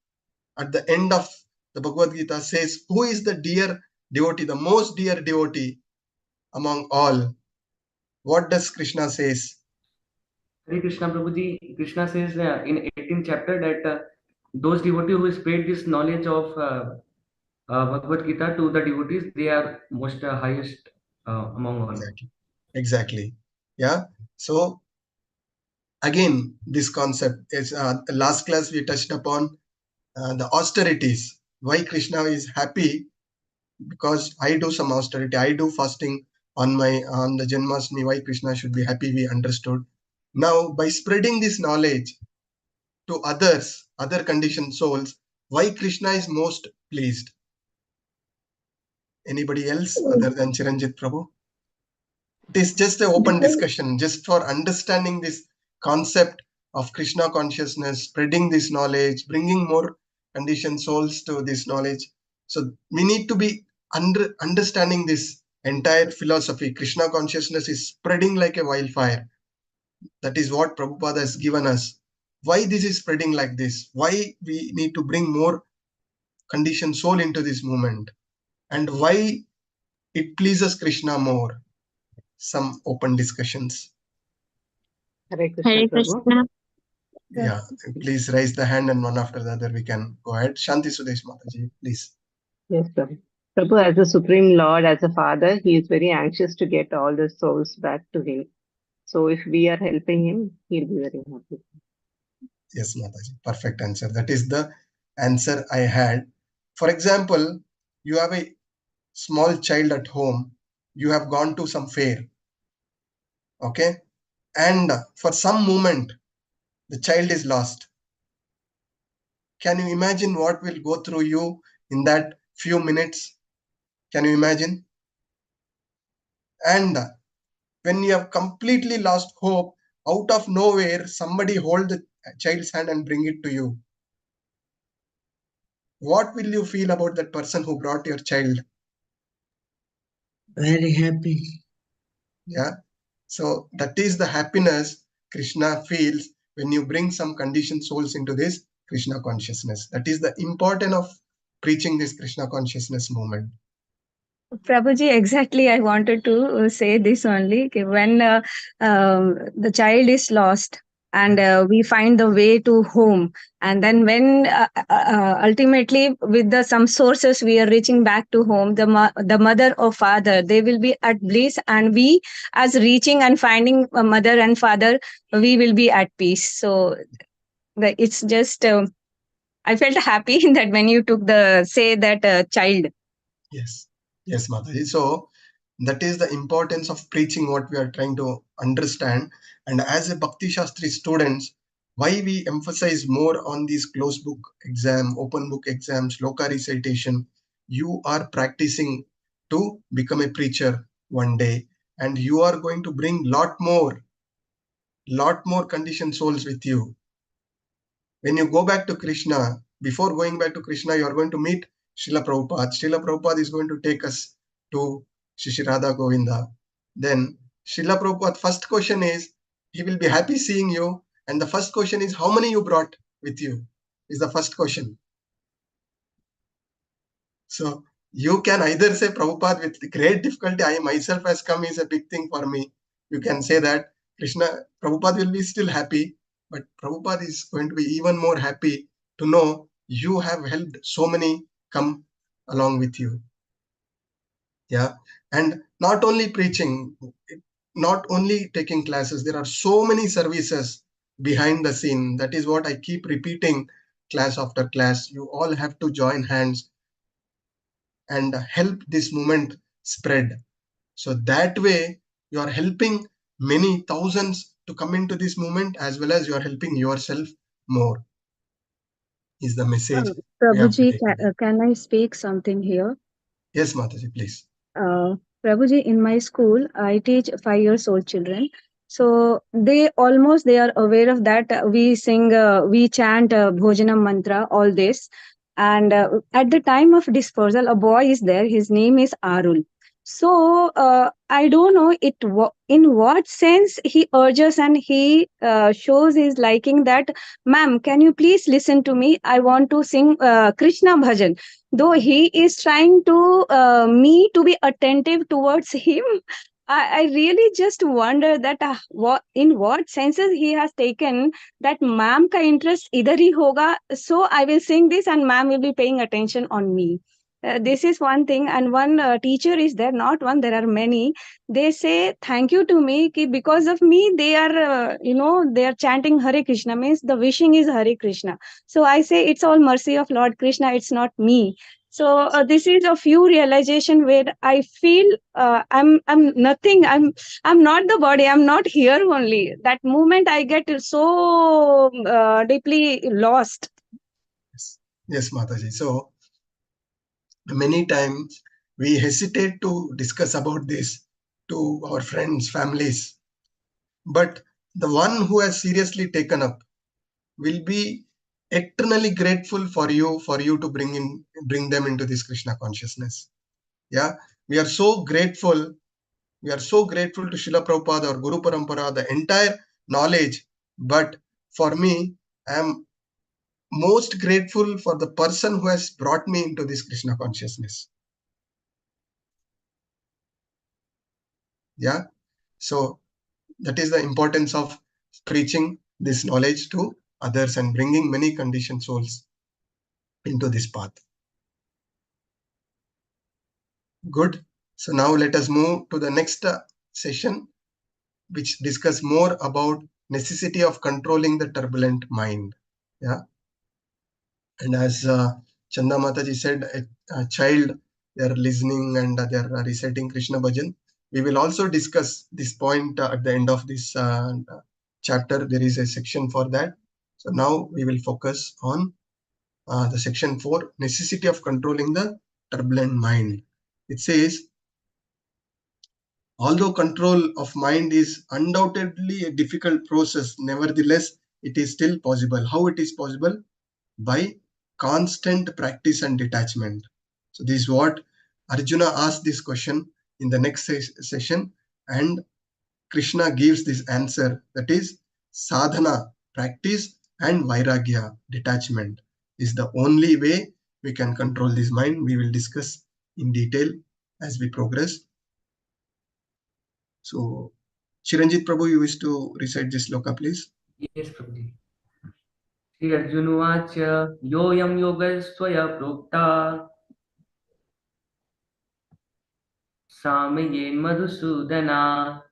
at the end of the Bhagavad Gita says, who is the dear devotee, the most dear devotee among all? What does Krishna says? Hare Krishna, Prabhuji. Krishna says in 18th chapter that those devotees who spread this knowledge of Bhagavad Gita to the devotees, they are most highest among all. Exactly. Yeah. So again, this concept is last class we touched upon the austerities. Why Krishna is happy? Because I do some austerity. I do fasting on the Janmashtami. Why Krishna should be happy? We understood. Now, by spreading this knowledge to others, other conditioned souls, why Krishna is most pleased? Anybody else other than Chiranjit Prabhu? It is just an open discussion, just for understanding this concept of Krishna consciousness, spreading this knowledge, bringing more conditioned souls to this knowledge. So we need to be understanding this entire philosophy. Krishna consciousness is spreading like a wildfire. That is what Prabhupada has given us. Why this is spreading like this? Why we need to bring more conditioned soul into this movement? And why it pleases Krishna more? Some open discussions. Hare Hare Krishna, Prabhu. Krishna. Yeah, please raise the hand and one after the other we can go ahead. Shanti Sudesh Mataji, please. Yes, Prabhu. Prabhu, as a Supreme Lord, as a father, he is very anxious to get all the souls back to him. So if we are helping him, he'll be very happy. Yes, Mataji, perfect answer. That is the answer I had. For example, you have a small child at home. You have gone to some fair. Okay. And for some moment, the child is lost. Can you imagine what will go through you in that few minutes? Can you imagine? And when you have completely lost hope, out of nowhere, somebody hold the child's hand and bring it to you. What will you feel about that person who brought your child? Very happy. Yeah. So that is the happiness Krishna feels when you bring some conditioned souls into this Krishna consciousness. That is the importance of preaching this Krishna consciousness movement. Prabhuji, exactly. I wanted to say this only. When the child is lost and we find the way to home, and then when ultimately with the some sources we are reaching back to home, the mother or father, they will be at bliss, and we as reaching and finding a mother and father, we will be at peace. So it's just I felt happy that when you took the say that child. Yes. Yes, Mataji. So that is the importance of preaching what we are trying to understand. And as a Bhakti Shastri students, why we emphasize more on these closed book exam, open book exams, sloka recitation, you are practicing to become a preacher one day, and you are going to bring lot more conditioned souls with you. When you go back to Krishna, before going back to Krishna, you are going to meet Srila Prabhupada. Srila Prabhupada is going to take us to Shri Radha Govinda. Then Srila Prabhupada, first question is, he will be happy seeing you. And the first question is, how many you brought with you? Is the first question. So you can either say, Prabhupada, with great difficulty, I myself has come is a big thing for me. You can say that Krishna, Prabhupada will be still happy. But Prabhupada is going to be even more happy to know you have helped so many come along with you. Yeah. And not only preaching, not only taking classes, there are so many services behind the scene. That is what I keep repeating class after class. You all have to join hands and help this movement spread. So that way you are helping many thousands to come into this movement, as well as you are helping yourself more, is the message we have to Prabhuji, take away. can I speak something here? Yes, Mataji, please. Prabhuji, in my school, I teach 5 years old children. So they are aware of that. We sing, we chant Bhojanam mantra, all this. And at the time of dispersal, a boy is there. His name is Arul. So I don't know in what sense he urges and he shows his liking that, ma'am, can you please listen to me? I want to sing Krishna bhajan. Though he is trying to me to be attentive towards him, I really just wonder that in what senses he has taken that ma'am ka interest idhar hi hoga, so I will sing this and ma'am will be paying attention on me. This is one thing, and one teacher is there, not one, there are many. They say thank you to me ki because of me they are they are chanting Hare Krishna, means the wishing is Hare Krishna. So I say it's all mercy of Lord Krishna, it's not me. So this is a few realization where I feel I'm nothing. I'm not the body. I'm not here only. That moment I get so deeply lost. Yes, Mataji. So many times we hesitate to discuss about this to our friends, families. But the one who has seriously taken up will be eternally grateful for you to bring them into this Krishna consciousness. Yeah, we are so grateful. We are so grateful to Srila Prabhupada or Guru Parampara, the entire knowledge. But for me, I am most grateful for the person who has brought me into this Krishna consciousness. Yeah. So that is the importance of preaching this knowledge to others and bringing many conditioned souls into this path. Good. So now let us move to the next session, which discuss more about necessity of controlling the turbulent mind. Yeah. And as Chanda Mataji said, a child, they are listening and they are reciting Krishna Bhajan. We will also discuss this point at the end of this chapter. There is a section for that. So now we will focus on the section 4, necessity of controlling the turbulent mind. It says, although control of mind is undoubtedly a difficult process, nevertheless, it is still possible. How it is possible? By constant practice and detachment. So this is what Arjuna asked this question in the next session, and Krishna gives this answer, that is sadhana, practice, and vairagya, detachment, is the only way we can control this mind. We will discuss in detail as we progress. So Chiranjit Prabhu, you wish to recite this sloka, please? Yes, Prabhuji. Shri Arjunuvacha yoyam yogastvaya prokta सामये Madhusudana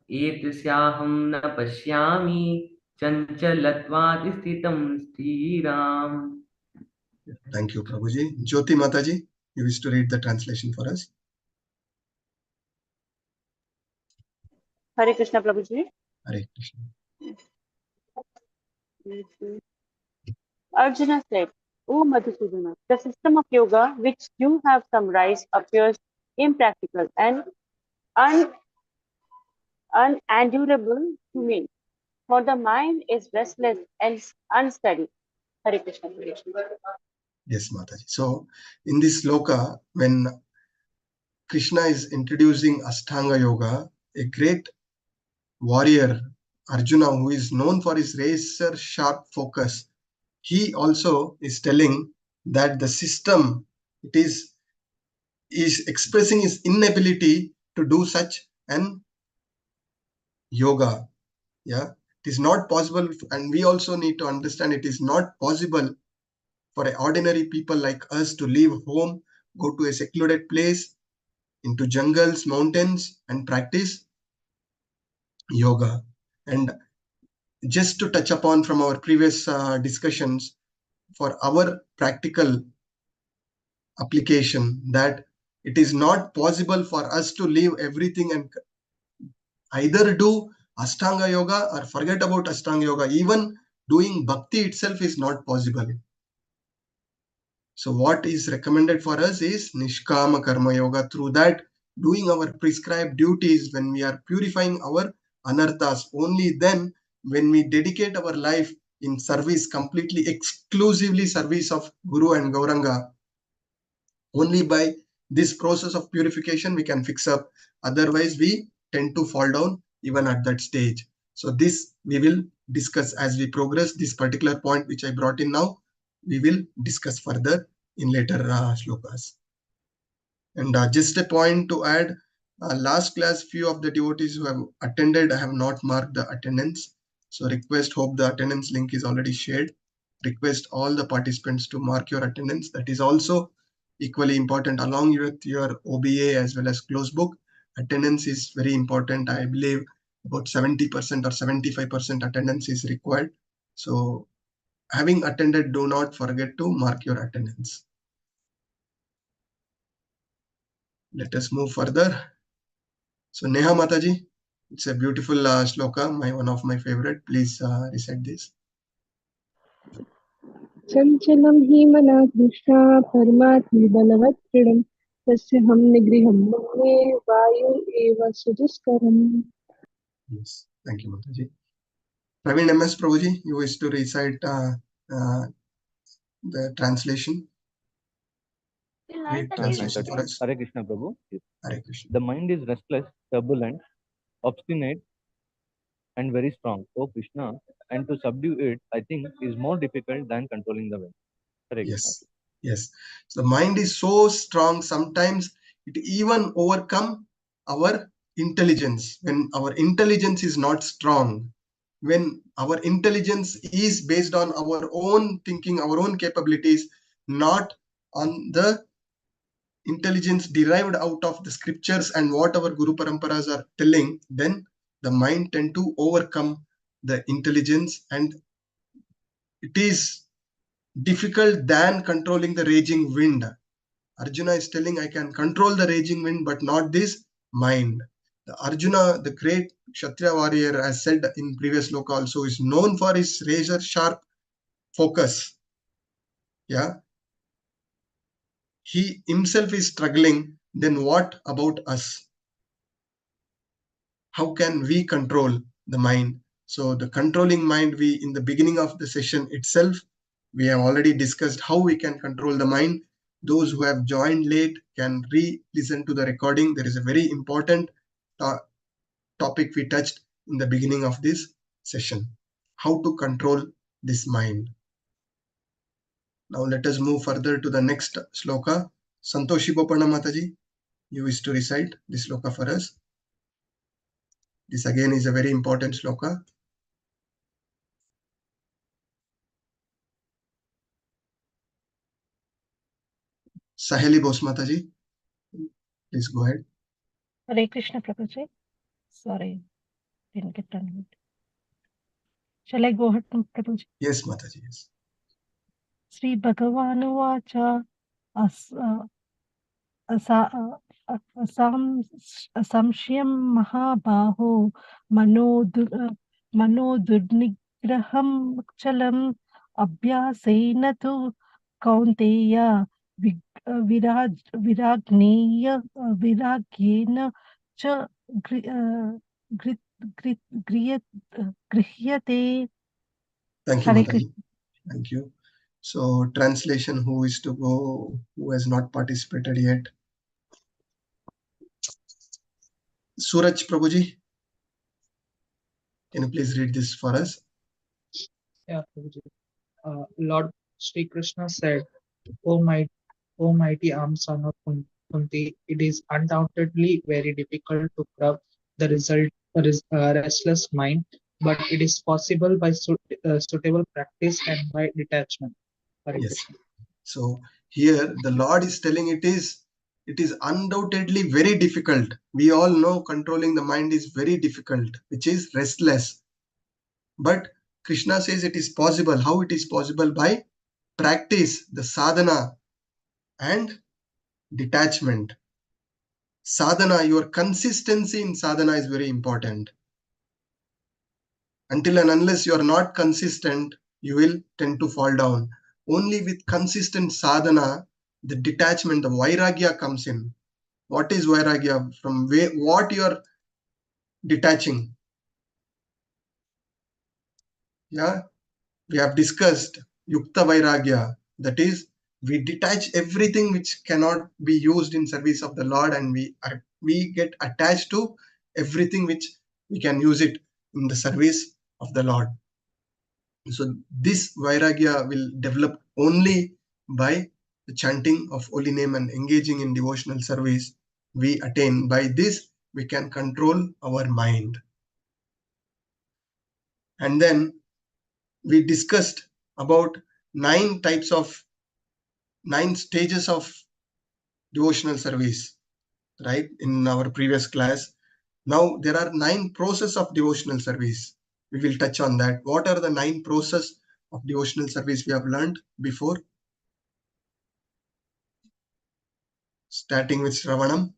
एतस्याहं न पश्यामि चञ्चलत्वात् स्थितं स्थिराम्. Thank you, Prabhuji. Jyoti Mataji, you wish to read the translation for us? Hare Krishna, Prabhuji. Hare Krishna. Arjuna said, O Madhusudana, the system of yoga which you have summarized appears impractical and unendurable to me, for the mind is restless and unsteady. Hare Krishna. Yes, Mataji. So in this sloka, when Krishna is introducing Ashtanga Yoga, a great warrior, Arjuna, who is known for his razor sharp focus, he also is telling that the system, it is expressing his inability to do such an yoga. Yeah. It is not possible, and we also need to understand it is not possible for ordinary people like us to leave home, go to a secluded place, into jungles, mountains, and practice yoga. And just to touch upon from our previous discussions, for our practical application, that it is not possible for us to leave everything and either do Ashtanga yoga or forget about Ashtanga yoga. Even doing bhakti itself is not possible. So what is recommended for us is Nishkama Karma Yoga. Through that, doing our prescribed duties, when we are purifying our anarthas, only then when we dedicate our life in service, completely exclusively service of Guru and Gauranga, only by this process of purification we can fix up. Otherwise, we tend to fall down even at that stage. So this we will discuss as we progress. This particular point which I brought in now, we will discuss further in later shlokas. And just a point to add, last class few of the devotees who have attended have not marked the attendance. So hope the attendance link is already shared. Request all the participants to mark your attendance. That is also equally important along with your OBA as well as close book. Attendance is very important. I believe about 70% or 75% attendance is required. So having attended, do not forget to mark your attendance. Let us move further. So Neha Mataji, it's a beautiful shloka, one of my favorite. Please recite this. चञ्चलं हि मनः दृष्ट्वा परमात्म बलवत्कृडं तस्य हम निगृहं मन्ये वायु एव सुदुष्करम्. Yes, thank you, Mataji. Praveen MS Prabhuji, you wish to recite the translation? Translation for us. Hare Krishna Prabhu. Hare Krishna. The mind is restless, turbulent, obstinate, and very strong, O Krishna, and to subdue it, I think, is more difficult than controlling the wind. Hare Krishna. Yes. So the mind is so strong, sometimes it even overcome our intelligence. When our intelligence is not strong, when our intelligence is based on our own thinking, our own capabilities, not on the intelligence derived out of the scriptures and what our Guru Paramparas are telling, then the mind tend to overcome the intelligence, and it is difficult than controlling the raging wind. Arjuna is telling, I can control the raging wind, but not this mind. The Arjuna, the great Kshatriya warrior, as said in previous sloka also, is known for his razor sharp focus. Yeah. He himself is struggling. Then what about us? How can we control the mind? So the controlling mind, we in the beginning of the session itself, we have already discussed how we can control the mind. Those who have joined late can re-listen to the recording. There is a very important topic we touched in the beginning of this session. How to control this mind. Now let us move further to the next sloka. Santoshi Bopana Mataji, you wish to recite this sloka for us. This again is a very important sloka. Saheli Bose Mataji, please go ahead. Hare Krishna Prabhuji. Sorry, didn't get unmute. Shall I go ahead, Prabhuji? Yes, Mataji, yes. Sri Bhagavan Vacha Samshyam Mahabaho Manodurnigraham Chalam Abhyasena tu Kaunteya Viragnena cha Grihyate. Thank you, Mataji. Thank you. So translation, who is to go, who has not participated yet? Suraj Prabhuji, can you please read this for us? Yeah, Prabhuji. Lord Sri Krishna said, O mighty armed son of Kunti, it is undoubtedly very difficult to curb the restless mind but it is possible by suitable practice and by detachment. Hare Yes. Krishna. So here the Lord is telling it is undoubtedly very difficult. We all know controlling the mind is very difficult, which is restless. But Krishna says it is possible. How it is possible? By practice, the sadhana and detachment. Sadhana, your consistency in sadhana is very important. Until and unless you are not consistent, you will tend to fall down. Only with consistent sadhana, the detachment, the vairagya comes in. What is vairagya? From what you are detaching? Yeah, we have discussed yukta vairagya. That is, we detach everything which cannot be used in service of the Lord, and we get attached to everything which we can use it in the service of the Lord. So this vairagya will develop only by the chanting of holy name and engaging in devotional service. We attain. By this we can control our mind. And then we discussed about 9 stages of devotional service, right, in our previous class. Now there are 9 processes of devotional service. We will touch on that. What are the 9 processes of devotional service we have learned before? Starting with Shravanam.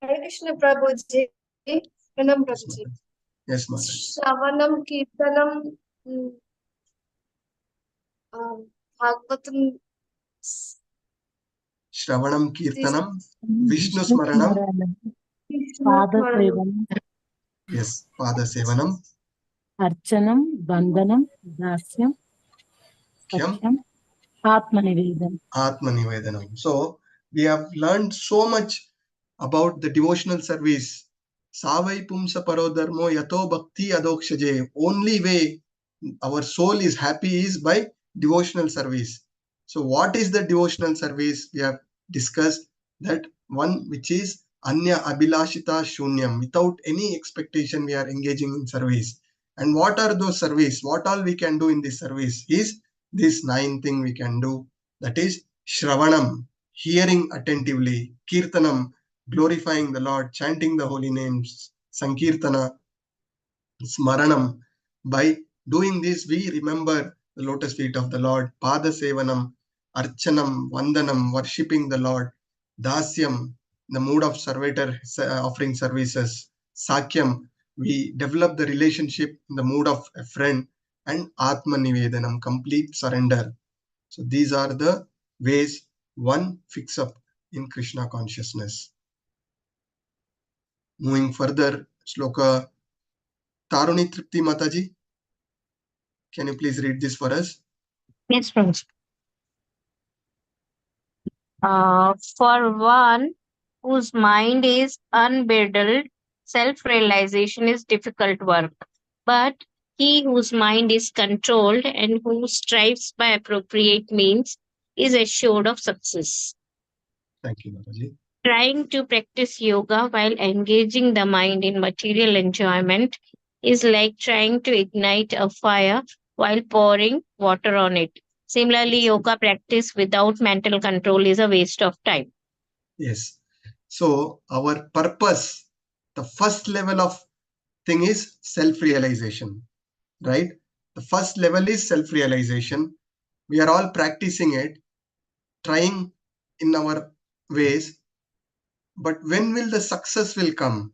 Hare Krishna Prabhuji. Pranam Prabhuji. Yes, Mata. Shravanam, Kirtanam, Bhagavatam. Shravanam, Kirtanam, Vishnu Smaranam. Padasevanam, Yes, Pada Sevanam, Archanam, Bandhanam, Dasyam, Kyam, Sakyam, Atmanivedam. Atmanivedanam. So we have learned so much about the devotional service. Savai Pumsa Parodharmo Yato Bhakti Adokshaje. Only way our soul is happy is by devotional service. So what is the devotional service? We have discussed that one which is Anya Abhilashita Shunyam. Without any expectation we are engaging in service. And what are those service? What all we can do in this service is this 9 thing we can do. That is Shravanam, hearing attentively, Kirtanam, glorifying the Lord, chanting the holy names, Sankirtana, Smaranam. By doing this, we remember the lotus feet of the Lord, Pada Sevanam, Archanam, Vandanam, worshipping the Lord, Dasyam, the mood of servitor offering services, Sakyam, we develop the relationship in the mood of a friend, and Atma Nivedanam, complete surrender. So these are the ways one fix up in Krishna consciousness. Moving further, Shloka Taruni Tripti Mataji, can you please read this for us? Yes, friends. For one whose mind is unbridled, self-realization is difficult work. But he whose mind is controlled and who strives by appropriate means is assured of success. Thank you, Mataji. Trying to practice yoga while engaging the mind in material enjoyment is like trying to ignite a fire while pouring water on it. Similarly, yoga practice without mental control is a waste of time. Yes. So our purpose, the first level of thing is self-realization, right? The first level is self-realization. We are all practicing it, trying in our ways. But when will the success will come?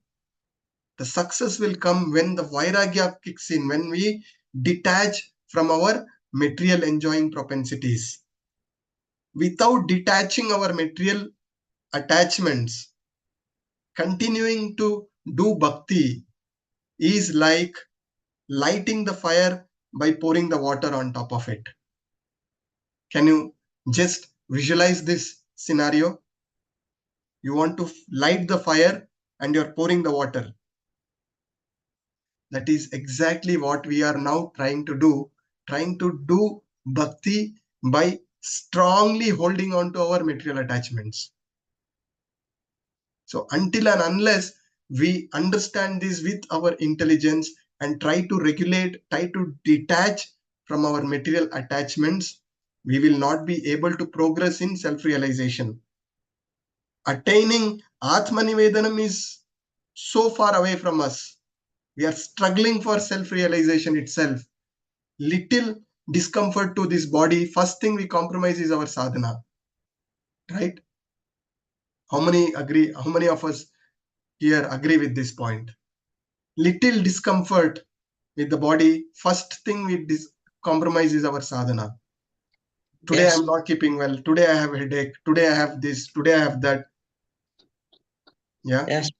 The success will come when the vairagya kicks in, when we detach from our material enjoying propensities. Without detaching our material attachments, continuing to do bhakti is like lighting the fire by pouring the water on top of it. Can you just visualize this scenario? You want to light the fire and you're pouring the water. That is exactly what we are now trying to do bhakti by strongly holding on to our material attachments. So until and unless we understand this with our intelligence and try to regulate, try to detach from our material attachments, we will not be able to progress in self-realization. Attaining Atmanivedanam is so far away from us. We are struggling for self-realization itself. Little discomfort to this body, first thing we compromise is our sadhana. Right? How many agree? How many of us here agree with this point? Little discomfort with the body, first thing we compromise is our sadhana. Today Yes. I'm not keeping well. Today I have a headache. Today I have this. Today I have that. Yeah. Yes.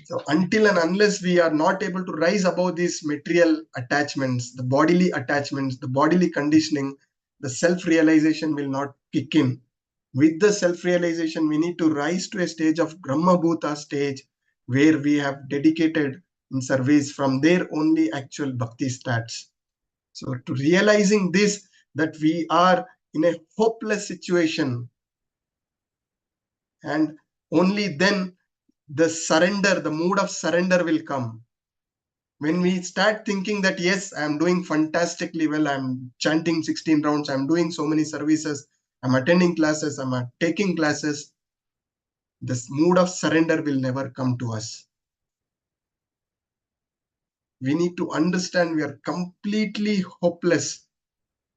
So until and unless we are not able to rise above these material attachments, the bodily attachments, the bodily conditioning, the self-realization will not kick in. With the self-realization, we need to rise to a stage of Brahma Bhuta stage where we have dedicated in service. From there only actual bhakti starts. So to realizing this, that we are in a hopeless situation, and only then the surrender, the mood of surrender will come. When we start thinking that, yes, I'm doing fantastically well, I'm chanting 16 rounds, I'm doing so many services, I'm attending classes, I'm taking classes, this mood of surrender will never come to us. We need to understand we are completely hopeless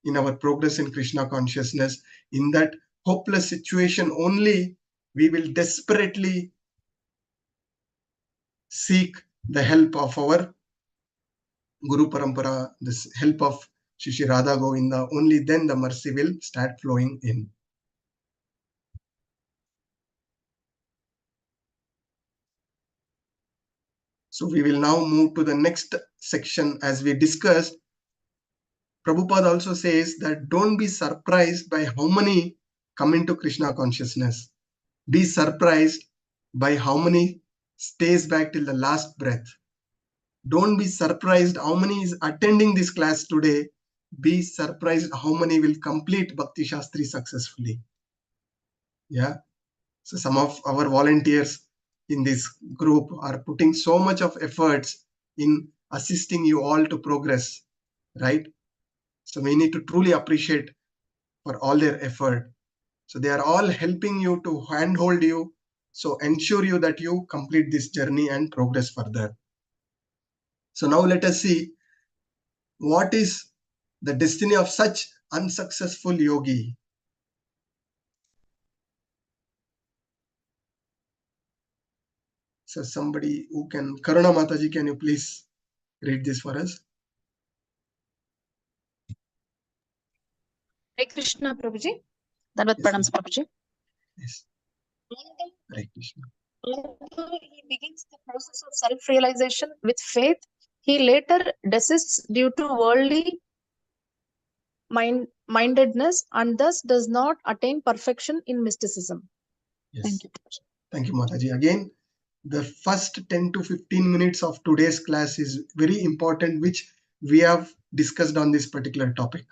in our progress in Krishna consciousness. In that hopeless situation only, we will desperately seek the help of our Guru Parampara, this help of Shri Radha Govinda. Only then the mercy will start flowing in. So we will now move to the next section. As we discussed, Prabhupada also says that don't be surprised by how many come into Krishna consciousness. Be surprised by how many stays back till the last breath. Don't be surprised how many is attending this class today. Be surprised how many will complete Bhakti Shastri successfully. Yeah. So some of our volunteers in this group are putting so much of efforts in assisting you all to progress, right? So we need to truly appreciate for all their effort. So they are all helping you to handhold you. So ensure you that you complete this journey and progress further. So now let us see what is the destiny of such unsuccessful yogi. So somebody who can, Karuna Mataji, can you please read this for us? Hare Krishna, Prabhuji. Dandavat pranams, Prabhuji. Yes. Hare Krishna. Although he begins the process of self-realization with faith, he later desists due to worldly mindedness and thus does not attain perfection in mysticism. Yes. Thank you. Thank you, Mataji. Again, the first 10 to 15 minutes of today's class is very important, which we have discussed on this particular topic.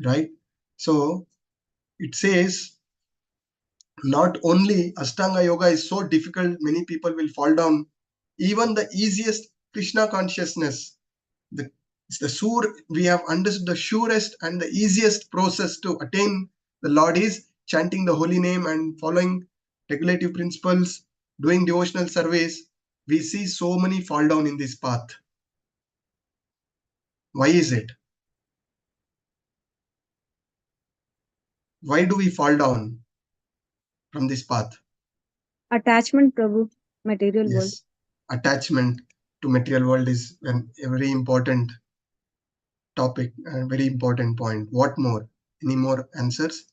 Right? So it says, not only Ashtanga Yoga is so difficult, many people will fall down. Even the easiest Krishna consciousness, we have understood the surest and the easiest process to attain the Lord is chanting the holy name and following regulative principles, doing devotional service. We see so many fall down in this path. Why is it? Why do we fall down from this path? Attachment, Prabhu, material world. Yes, attachment to material world is a very important topic and a very important point. What more? Any more answers?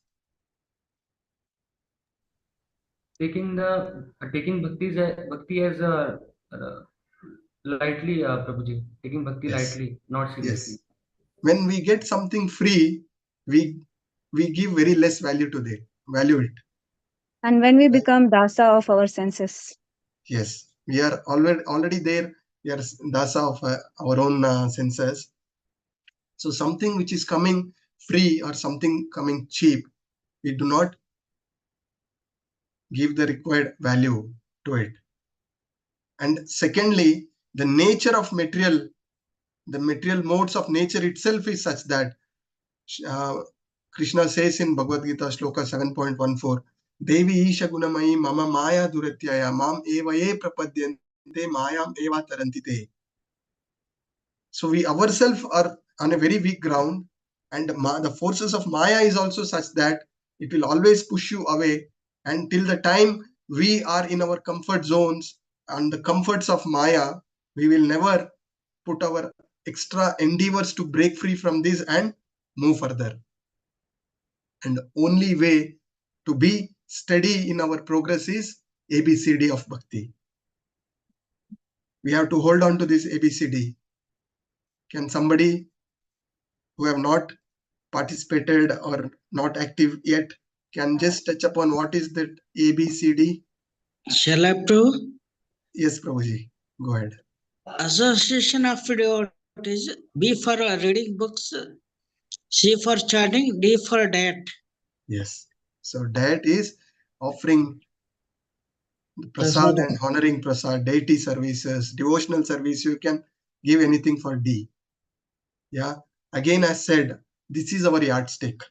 Taking bhakti as lightly, Prabhuji. Taking bhakti lightly, not seriously. Yes. When we get something free, we give very less value to it. And when we become dasa of our senses. Yes, we are already there. We are dasa of our own senses. So something which is coming free or something coming cheap, we do not give the required value to it. And secondly, the nature of material, the material modes of nature itself is such that Krishna says in Bhagavad Gita Shloka 7.14, Devi Isha Gunamayi Mama Maya Duratyaya Mam Evaye Prapadyante Mayam Eva Tarantite. So we ourselves are on a very weak ground, and the forces of Maya is also such that it will always push you away, and till the time we are in our comfort zones and the comforts of Maya, we will never put our extra endeavors to break free from this and move further. And the only way to be steady in our progress is ABCD of Bhakti. We have to hold on to this ABCD. Can somebody who have not participated or not active yet can just touch upon what is that ABCD? Shall I prove? Yes, Prabhuji, go ahead. Association of devotees. B for reading books, C for chanting, D for diet. Yes. So diet is offering prasad and honoring prasad, deity services, devotional service. You can give anything for D. Yeah. Again, as said, this is our yardstick.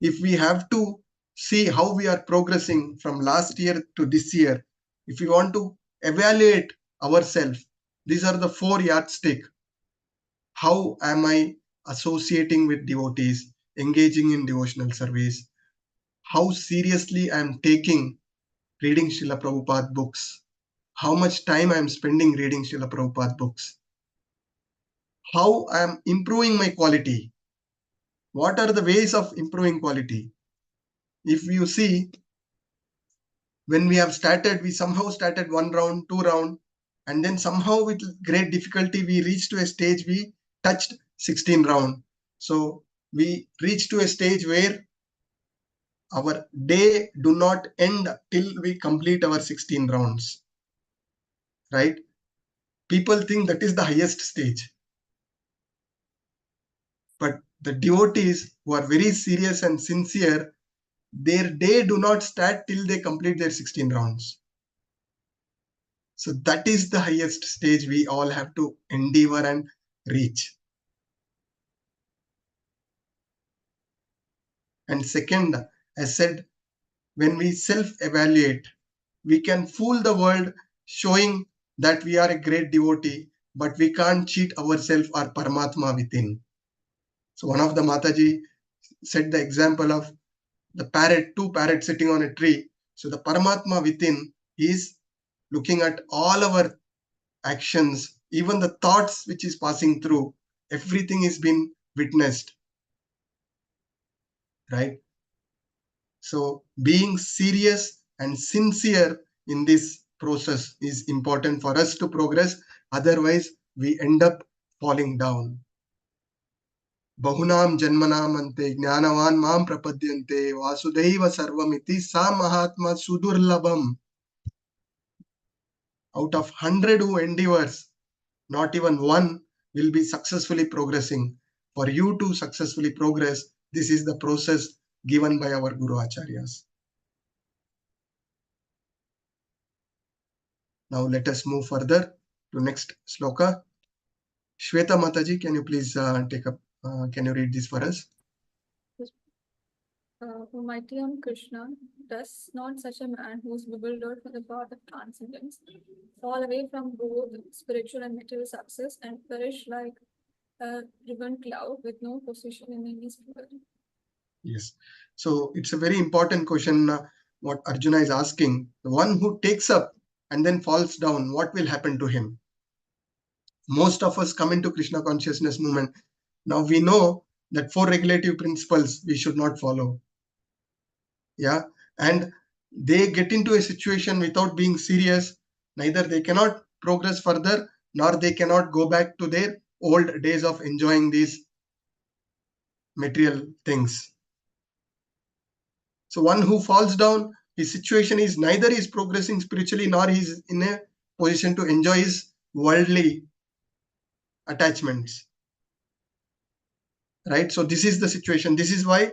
If we have to see how we are progressing from last year to this year, if we want to evaluate ourselves, these are the 4 yardstick. How am I associating with devotees, engaging in devotional service? How seriously I am taking reading Srila Prabhupada books? How much time I am spending reading Srila Prabhupada books? How I am improving my quality? What are the ways of improving quality? If you see, when we have started, we somehow started 1 round, 2 round, and then somehow with great difficulty, we reached to a stage, we touched 16 round. So we reached to a stage where our day do not end till we complete our 16 rounds, right? People think that is the highest stage. But the devotees who are very serious and sincere, their day do not start till they complete their 16 rounds. So that is the highest stage we all have to endeavor and reach. And second, as said, when we self-evaluate, we can fool the world showing that we are a great devotee, but we can't cheat ourselves or Paramatma within. So one of the Mataji said the example of the parrot, 2 parrots sitting on a tree. So the Paramatma within is looking at all our actions, even the thoughts which is passing through, everything is being witnessed, right? So being serious and sincere in this process is important for us to progress. Otherwise, we end up falling down. Bahunam janmanamante jnanavan mam prapadyante vasudaiva sarvamiti sa mahatma sudurlabham. Out of 100 who endeavors, not even one will be successfully progressing. For you to successfully progress, this is the process given by our Guru Acharyas. Now let us move further to next sloka. Shweta Mataji, can you please take up, can you read this for us? Almighty Krishna, does not such a man who is bewildered for the path of transcendence fall away from both spiritual and material success and perish like a driven cloud with no position in any sphere? Yes. So it's a very important question what Arjuna is asking. The one who takes up and then falls down, what will happen to him? Most of us come into Krishna consciousness movement. Now we know that 4 regulative principles we should not follow. Yeah. And they get into a situation without being serious. Neither they cannot progress further, nor they cannot go back to their old days of enjoying these material things. So one who falls down, his situation is neither is progressing spiritually, nor he is in a position to enjoy his worldly attachments. Right? So this is the situation. This is why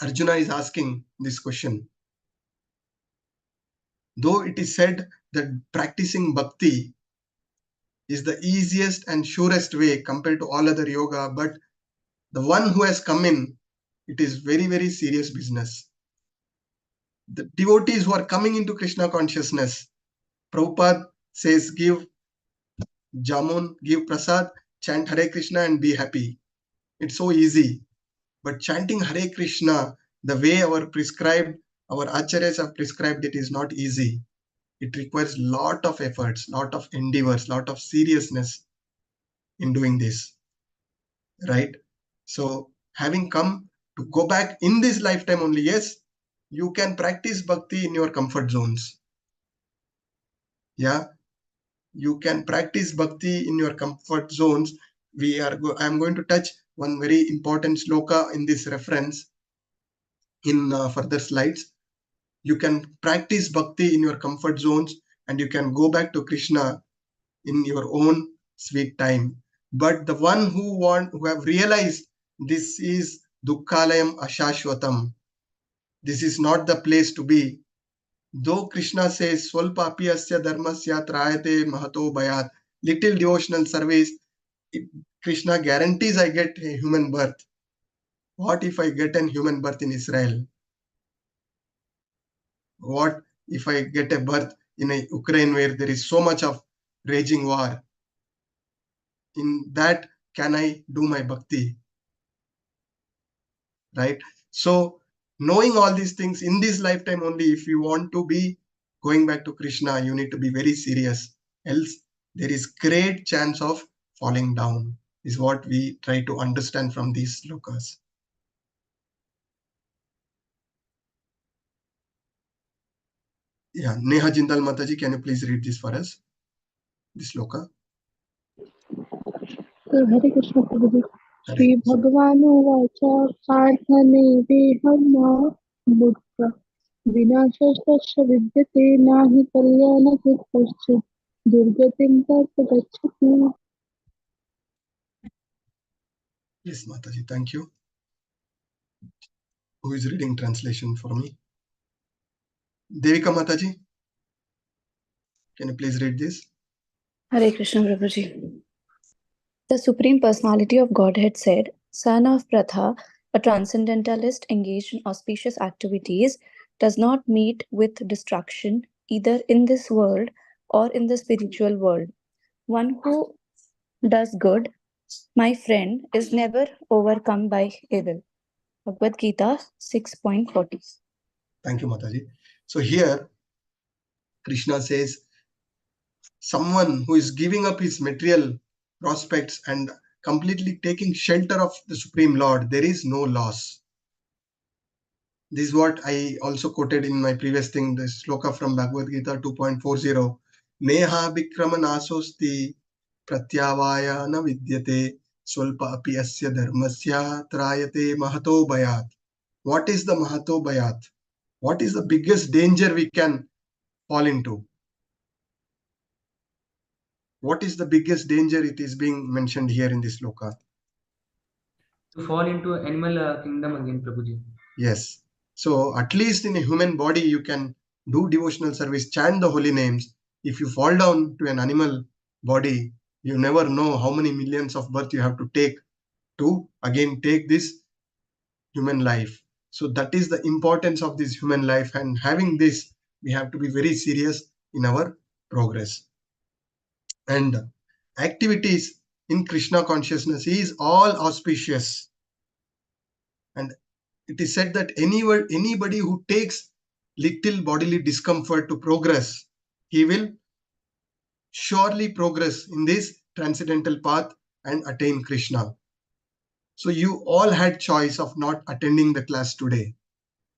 Arjuna is asking this question. Though it is said that practicing bhakti is the easiest and surest way compared to all other yoga, but the one who has come in, it is very, very serious business. The devotees who are coming into Krishna consciousness, Prabhupada says, give jamun, give prasad, chant Hare Krishna and be happy. It's so easy. But chanting Hare Krishna, the way our acharyas have prescribed, it is not easy. It requires lot of efforts, lot of endeavors, lot of seriousness in doing this, right? So having come to go back in this lifetime only, yes, you can practice bhakti in your comfort zones. Yeah, you can practice bhakti in your comfort zones. I'm going to touch one very important sloka in this reference in further slides. You can practice bhakti in your comfort zones and you can go back to Krishna in your own sweet time. But the one who have realized this is dukkhalayam ashashvatam, this is not the place to be. Though Krishna says swalpapi asya dharmasya trayate mahato bhayat, little devotional service, Krishna guarantees I get a human birth. What if I get a human birth in Israel? What if I get a birth in Ukraine where there is so much of raging war? In that, can I do my bhakti? Right? So, knowing all these things in this lifetime only, if you want to be going back to Krishna, you need to be very serious. Else, there is great chance of falling down, is what we try to understand from these slokas. Yeah, Neha Jindal Mataji, can you please read this for us? This sloka. Hare Krishna Prabhuji. Shri Bhagavanu Vacha Parthane Vehama Mutta Vinashastasya Vidyate Nahi Kalyana Kritasya Durgatim Tarpa Gacchati. Yes, Mataji, thank you. Who is reading translation for me? Devika Mataji, can you please read this? Hare Krishna Prabhuji. The Supreme Personality of Godhead said, Son of Pratha, a transcendentalist engaged in auspicious activities, does not meet with destruction either in this world or in the spiritual world. One who does good, my friend, is never overcome by evil. Bhagavad Gita 6.40. Thank you, Mataji. So here, Krishna says, someone who is giving up his material prospects and completely taking shelter of the Supreme Lord, there is no loss. This is what I also quoted in my previous thing, the sloka from Bhagavad Gita 2.40. Neha Vikramanasosthi pratyavaya na vidyate swalpa api asya dharmasya trayate mahato bhayat. What is the mahato bhayat? What is the biggest danger we can fall into? What is the biggest danger it is being mentioned here in this sloka? To fall into animal kingdom again, Prabhuji. Yes. So at least in a human body, you can do devotional service, chant the holy names. If you fall down to an animal body, you never know how many millions of births you have to take to again take this human life. So that is the importance of this human life, and having this, we have to be very serious in our progress. And activities in Krishna consciousness is all auspicious. And it is said that anybody who takes little bodily discomfort to progress, he will surely progress in this transcendental path and attain Krishna. So you all had choice of not attending the class today.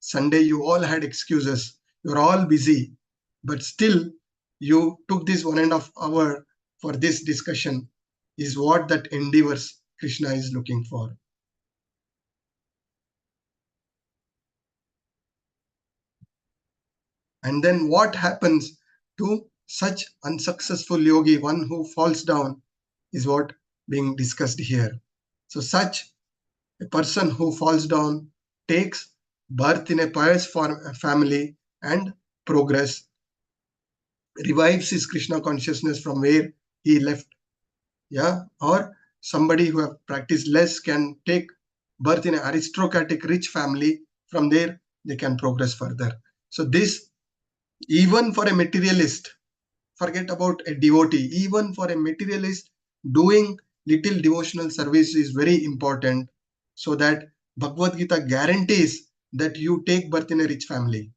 Sunday, you all had excuses. You're all busy, but still you took this 1.5 hour for this discussion, is what that endeavors Krishna is looking for. And then what happens to such unsuccessful yogi, one who falls down, is what being discussed here. So such a person who falls down takes birth in a pious family and progress revives his Krishna consciousness from where he left. Yeah, or somebody who have practiced less can take birth in an aristocratic rich family. From there they can progress further. So this, even for a materialist, forget about a devotee, even for a materialist, doing little devotional service is very important, so that Bhagavad Gita guarantees that you take birth in a rich family.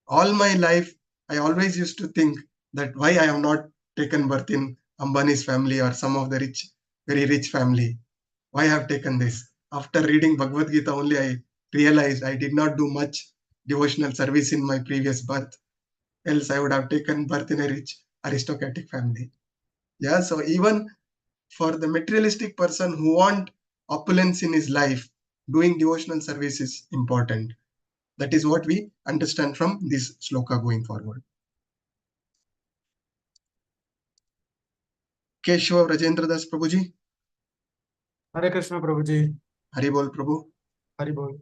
All my life I always used to think that why I have not taken birth in Ambani's family or some of the rich, very rich family. Why I have taken this? After reading Bhagavad Gita only I realized I did not do much devotional service in my previous birth. Else I would have taken birth in a rich aristocratic family. Yeah, so even for the materialistic person who want opulence in his life, doing devotional service is important. That is what we understand from this sloka going forward. Keshava Rajendra Das Prabhuji. Hare Krishna Prabhuji. Hari Bol Prabhu. Hari Bol.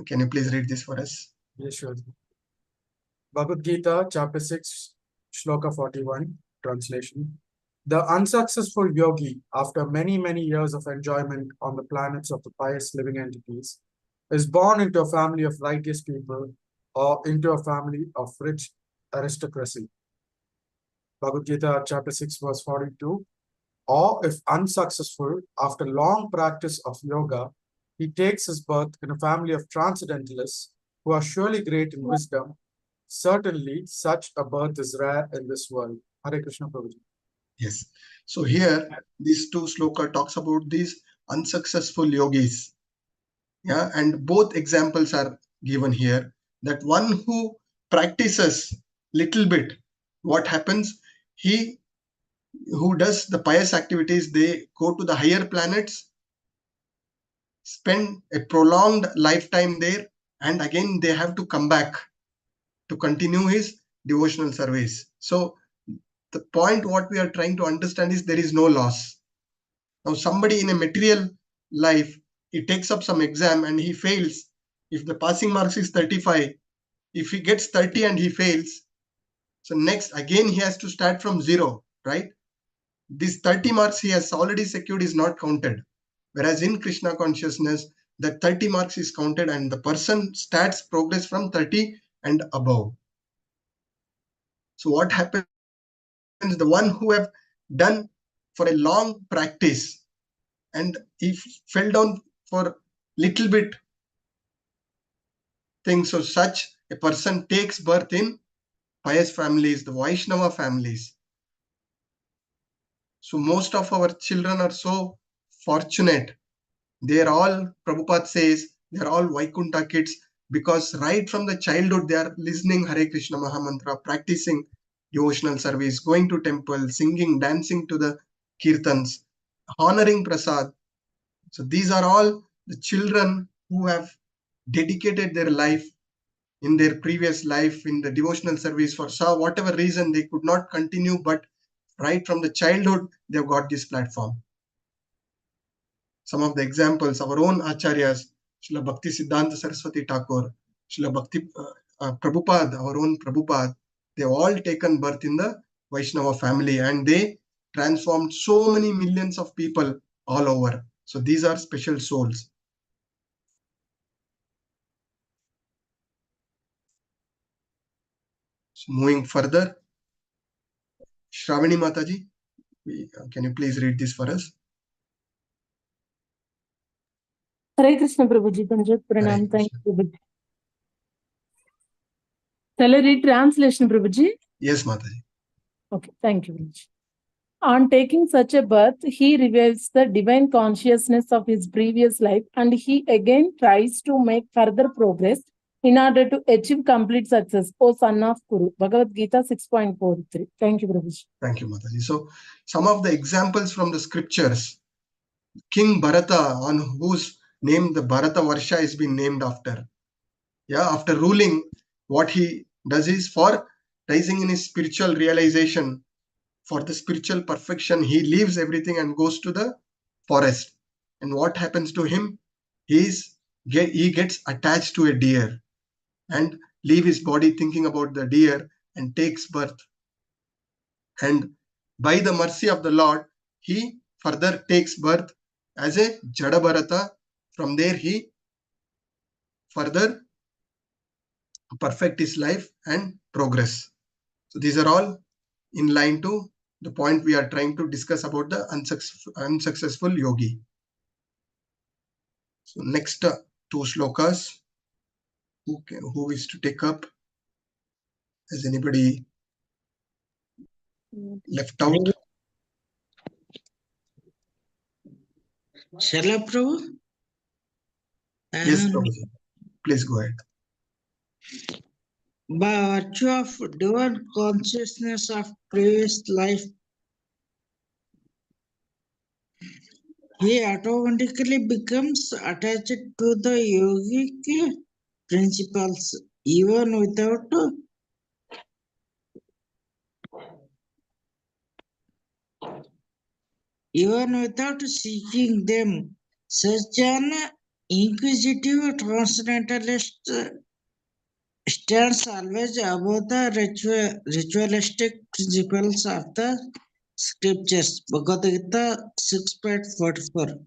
Can you please read this for us? Yes, sure. Bhagavad Gita, chapter 6, shloka 41, translation. The unsuccessful yogi, after many, many years of enjoyment on the planets of the pious living entities, is born into a family of righteous people or into a family of rich aristocracy. Bhagavad Gita, chapter 6, verse 42. Or if unsuccessful, after long practice of yoga, he takes his birth in a family of transcendentalists who are surely great in wisdom. Certainly, such a birth is rare in this world. Hare Krishna Prabhuji. Yes. So here, these two sloka talks about these unsuccessful yogis. Yeah, and both examples are given here. That one who practices little bit, what happens? He who does the pious activities, they go to the higher planets, spend a prolonged lifetime there, and again they have to come back to continue his devotional service. So the point what we are trying to understand is there is no loss. Now somebody in a material life, he takes up some exam and he fails. If the passing marks is 35, if he gets 30 and he fails, so next again he has to start from zero, right? These 30 marks he has already secured is not counted. Whereas in Krishna consciousness, that 30 marks is counted and the person starts progress from 30 and above. So what happens? The one who have done for a long practice and he fell down for little bit things, so such a person takes birth in pious families, the Vaishnava families. So most of our children are so fortunate. They are all, Prabhupada says, they are all Vaikuntha kids, because right from the childhood they are listening Hare Krishna Mahamantra, practicing devotional service, going to temple, singing, dancing to the kirtans, honoring prasad. So these are all the children who have dedicated their life in their previous life in the devotional service for whatever reason they could not continue, but right from the childhood they've got this platform. Some of the examples, our own acharyas, Srila Bhakti Siddhanta Saraswati Thakur, Srila Bhakti Prabhupada, our own Prabhupada, they've all taken birth in the Vaishnava family and they transformed so many millions of people all over. So these are special souls. So moving further, Shravani Mataji, can you please read this for us? Hare Krishna Prabhuji, Panjot Pranam, thank you Prabhuji. Shall I read translation Prabhuji? Yes, Mataji. Okay, thank you Prabhuji. On taking such a birth, he reveals the divine consciousness of his previous life and he again tries to make further progress in order to achieve complete success. O son of Kuru. Bhagavad Gita 6.43. Thank you, Prabhuji. Thank you, Mataji. So, some of the examples from the scriptures. King Bharata, on whose name the Bharata Varsha has been named after. Yeah, after ruling, what he does is for rising in his spiritual realization, for the spiritual perfection, he leaves everything and goes to the forest. And what happens to him? He gets attached to a deer and leave his body thinking about the deer and takes birth. And by the mercy of the Lord, he further takes birth as a Jada Bharata. From there, he further perfect his life and progress. So these are all in line to the point we are trying to discuss about the unsuccessful yogi. So next two shlokas. Who is to take up? Has anybody left out? Shall I, Prabhu? Yes, Prabhuji. Please go ahead. By virtue of divine consciousness of previous life, he automatically becomes attached to the yogic principles, even without seeking them. Such an inquisitive transcendentalist stands always above the ritualistic principles of the scriptures. Bhagavad Gita 6.44.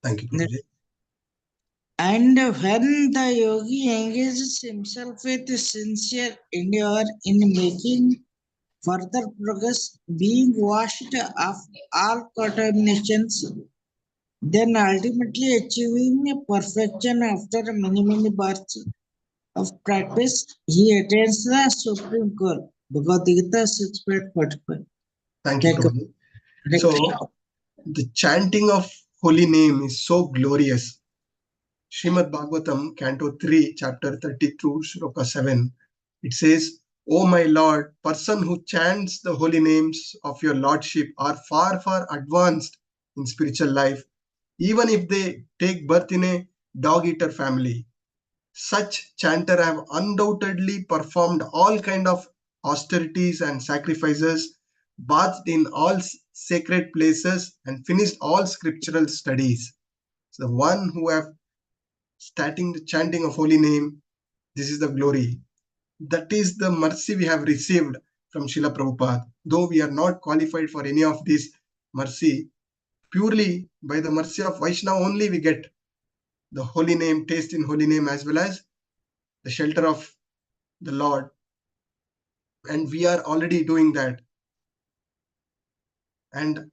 Thank you, Prabhuji. And when the yogi engages himself with sincere endeavor in making further progress, being washed of all contaminations, then ultimately achieving perfection after many, many births of practice, he attains the supreme goal. Bhagavad Gita 6.45. Thank you, Prabhuji. So, the chanting of holy name is so glorious. Srimad Bhagavatam, Canto 3, Chapter 32, Shloka 7. It says, O my Lord, person who chants the holy names of your Lordship are far, far advanced in spiritual life, even if they take birth in a dog-eater family. Such chanter have undoubtedly performed all kind of austerities and sacrifices, bathed in all sacred places, and finished all scriptural studies. So the one who have starting the chanting of holy name, this is the glory. That is the mercy we have received from Srila Prabhupada. Though we are not qualified for any of this mercy, purely by the mercy of Vaishnava only we get the holy name, taste in holy name, as well as the shelter of the Lord. And we are already doing that. And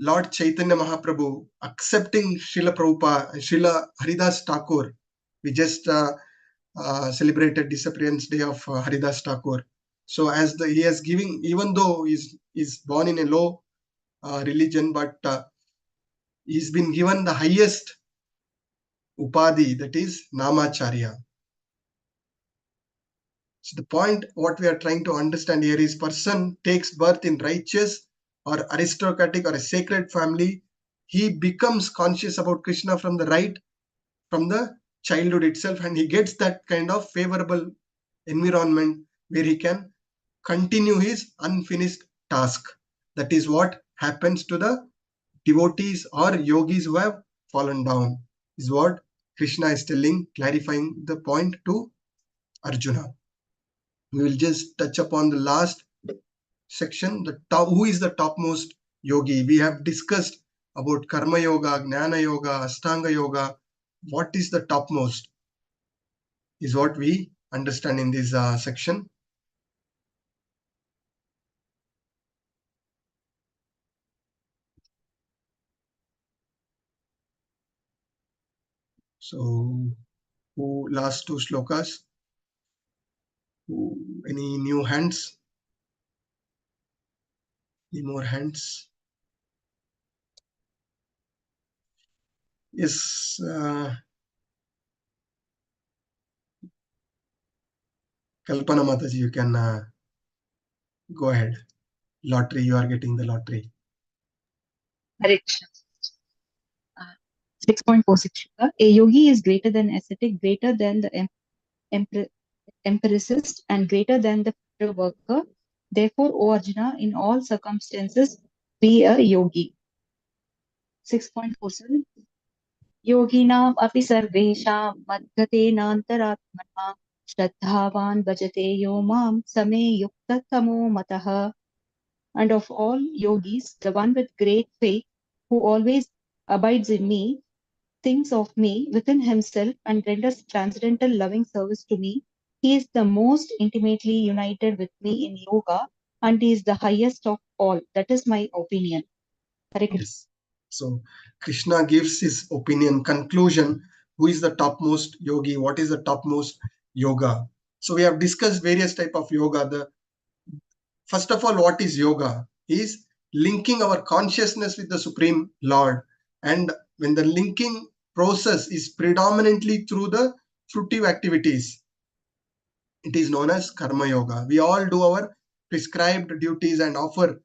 Lord Chaitanya Mahaprabhu accepting Srila Prabhupada, Srila Haridas Thakur. We just celebrated disappearance day of Haridas Thakur. So as he is giving, even though he's born in a low religion, but he's been given the highest upadhi, that is Namacharya. So the point what we are trying to understand here is person takes birth in righteous or aristocratic or a sacred family, he becomes conscious about Krishna from the childhood itself, and he gets that kind of favorable environment where he can continue his unfinished task. That is what happens to the devotees or yogis who have fallen down, is what Krishna is telling, clarifying the point to Arjuna. We will just touch upon the last section, the top, who is the topmost yogi. We have discussed about Karma Yoga, Jnana Yoga, Ashtanga Yoga. What is the topmost is what we understand in this section. So, last two shlokas? Any new hands? Any more hands? Yes. Kalpana Mataji, you can go ahead. Lottery, you are getting the lottery. Hare Krishna. 6.46. A yogi is greater than ascetic, greater than the empiricist, and greater than the worker. Therefore, O Arjuna, in all circumstances, be a yogi. 6.47. Yoginam api sarvesham madgatena antaratmana Shraddhavan bhajate yo mam same yukta tamo matah. And of all yogis, the one with great faith, who always abides in me, thinks of me within himself, and renders transcendental loving service to me, he is the most intimately united with me in yoga, and he is the highest of all. That is my opinion. Hare Krishna. Yes. So Krishna gives his opinion, conclusion, who is the topmost yogi, what is the topmost yoga. So we have discussed various type of yoga. First of all, what is yoga? Is linking our consciousness with the Supreme Lord. And when the linking process is predominantly through the fruitive activities, it is known as karma yoga. We all do our prescribed duties and offer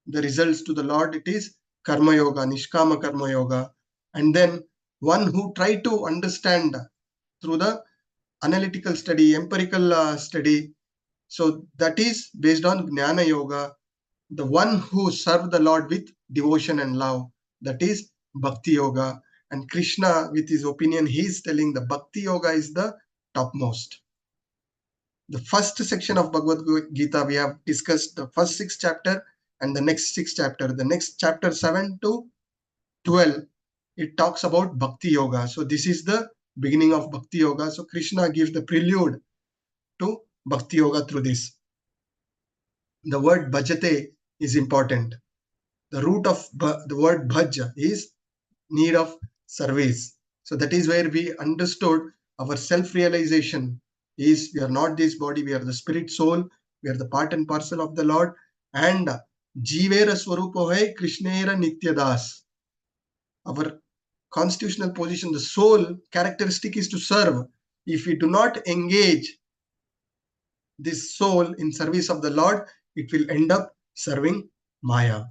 the results to the Lord. It is karma yoga, nishkama karma yoga. And then one who try to understand through the analytical study, empirical study. So that is based on jnana yoga. The one who serve the Lord with devotion and love, that is bhakti yoga. And Krishna, with his opinion, he is telling the bhakti yoga is the topmost. The first section of Bhagavad Gita, we have discussed the first 6 chapter and the next 6 chapter. The next chapter 7 to 12, it talks about bhakti yoga. So this is the beginning of bhakti yoga. So Krishna gives the prelude to bhakti yoga through this. The word bhajate is important. The root of the word bhaj is need of service. So that is where we understood our self-realization is we are not this body, we are the spirit soul, we are the part and parcel of the Lord. And Jivera Swarupo hai Krishnera Nityadas. Our constitutional position, the soul characteristic is to serve. If we do not engage this soul in service of the Lord, it will end up serving Maya.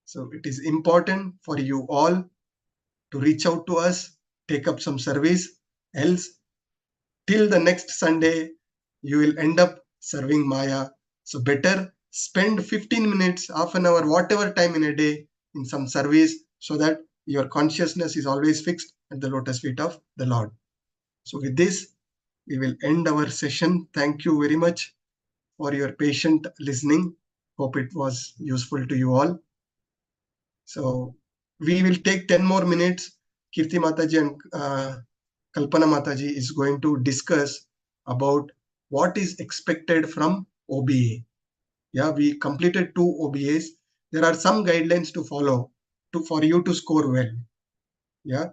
So it is important for you all to reach out to us, take up some service, else till the next Sunday, you will end up serving Maya. So better spend 15 minutes, half an hour, whatever time in a day in some service so that your consciousness is always fixed at the lotus feet of the Lord. So with this, we will end our session. Thank you very much for your patient listening. Hope it was useful to you all. So we will take 10 more minutes. Kirti Mataji and Kalpana Mataji is going to discuss about what is expected from OBA. Yeah, we completed 2 OBAs. There are some guidelines to follow for you to score well. Yeah.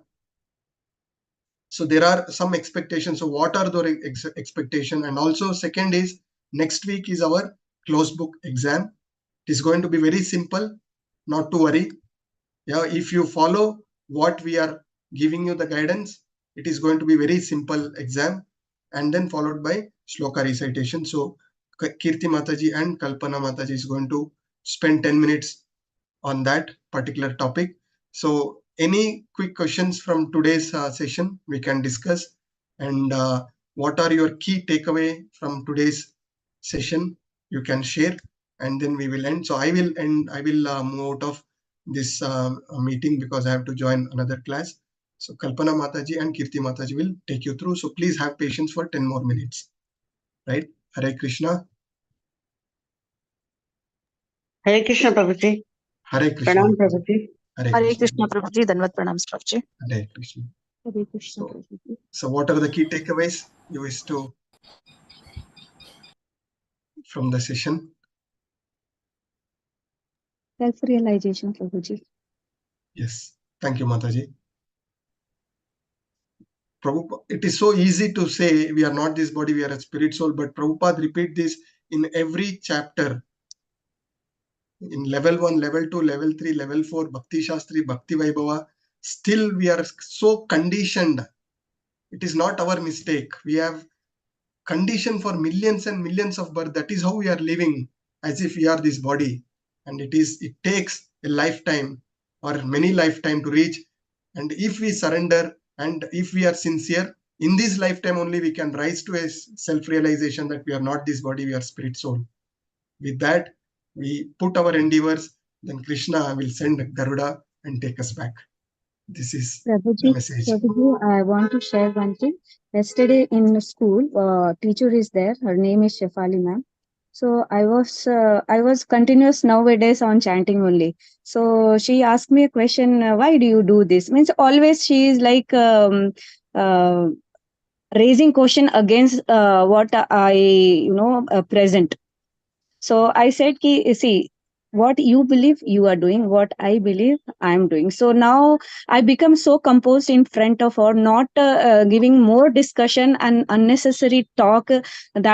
So there are some expectations. So what are the expectations? And also second is next week is our closed book exam. It is going to be very simple, not to worry. Yeah, if you follow what we are giving you the guidance, it is going to be very simple exam and then followed by shloka recitation. So Kirti Mataji and Kalpana Mataji is going to spend 10 minutes on that particular topic. So any quick questions from today's session we can discuss, and what are your key takeaway from today's session you can share, and then we will end. So I will end. I will move out of this meeting because I have to join another class. So Kalpana Mataji and Kirti Mataji will take you through. So please have patience for 10 more minutes. Right? Hare Krishna. Hare Krishna, Prabhuji. Hare Krishna. Pranam, Prabhuji. Hare Krishna, Prabhuji. Dhanvat pranams, Prabhuji. Hare Krishna. Hare Krishna. So what are the key takeaways you wish to from the session? Self-realization, Prabhuji. Yes. Thank you, Mataji. Prabhupada, it is so easy to say we are not this body, we are a spirit soul, but Prabhupada repeat this in every chapter. In level 1, level 2, level 3, level 4, Bhakti Shastri, Bhakti Vaibhava, still we are so conditioned. It is not our mistake. We have conditioned for millions and millions of births. That is how we are living as if we are this body. And it takes a lifetime or many lifetime to reach. And if we surrender and if we are sincere, in this lifetime only we can rise to a self-realization that we are not this body, we are spirit soul. With that, we put our endeavors, then Krishna will send Garuda and take us back. This is the Prabhuji, message. I want to share one thing. Yesterday in school, teacher is there. Her name is Shefali ma'am. So I was continuous nowadays on chanting only. So she asked me a question. Why do you do this? Means always she is like raising question against what I present. So I said, ki, see, what you believe you are doing, what I believe I am doing. So now I become so composed in front of her, not giving more discussion and unnecessary talk that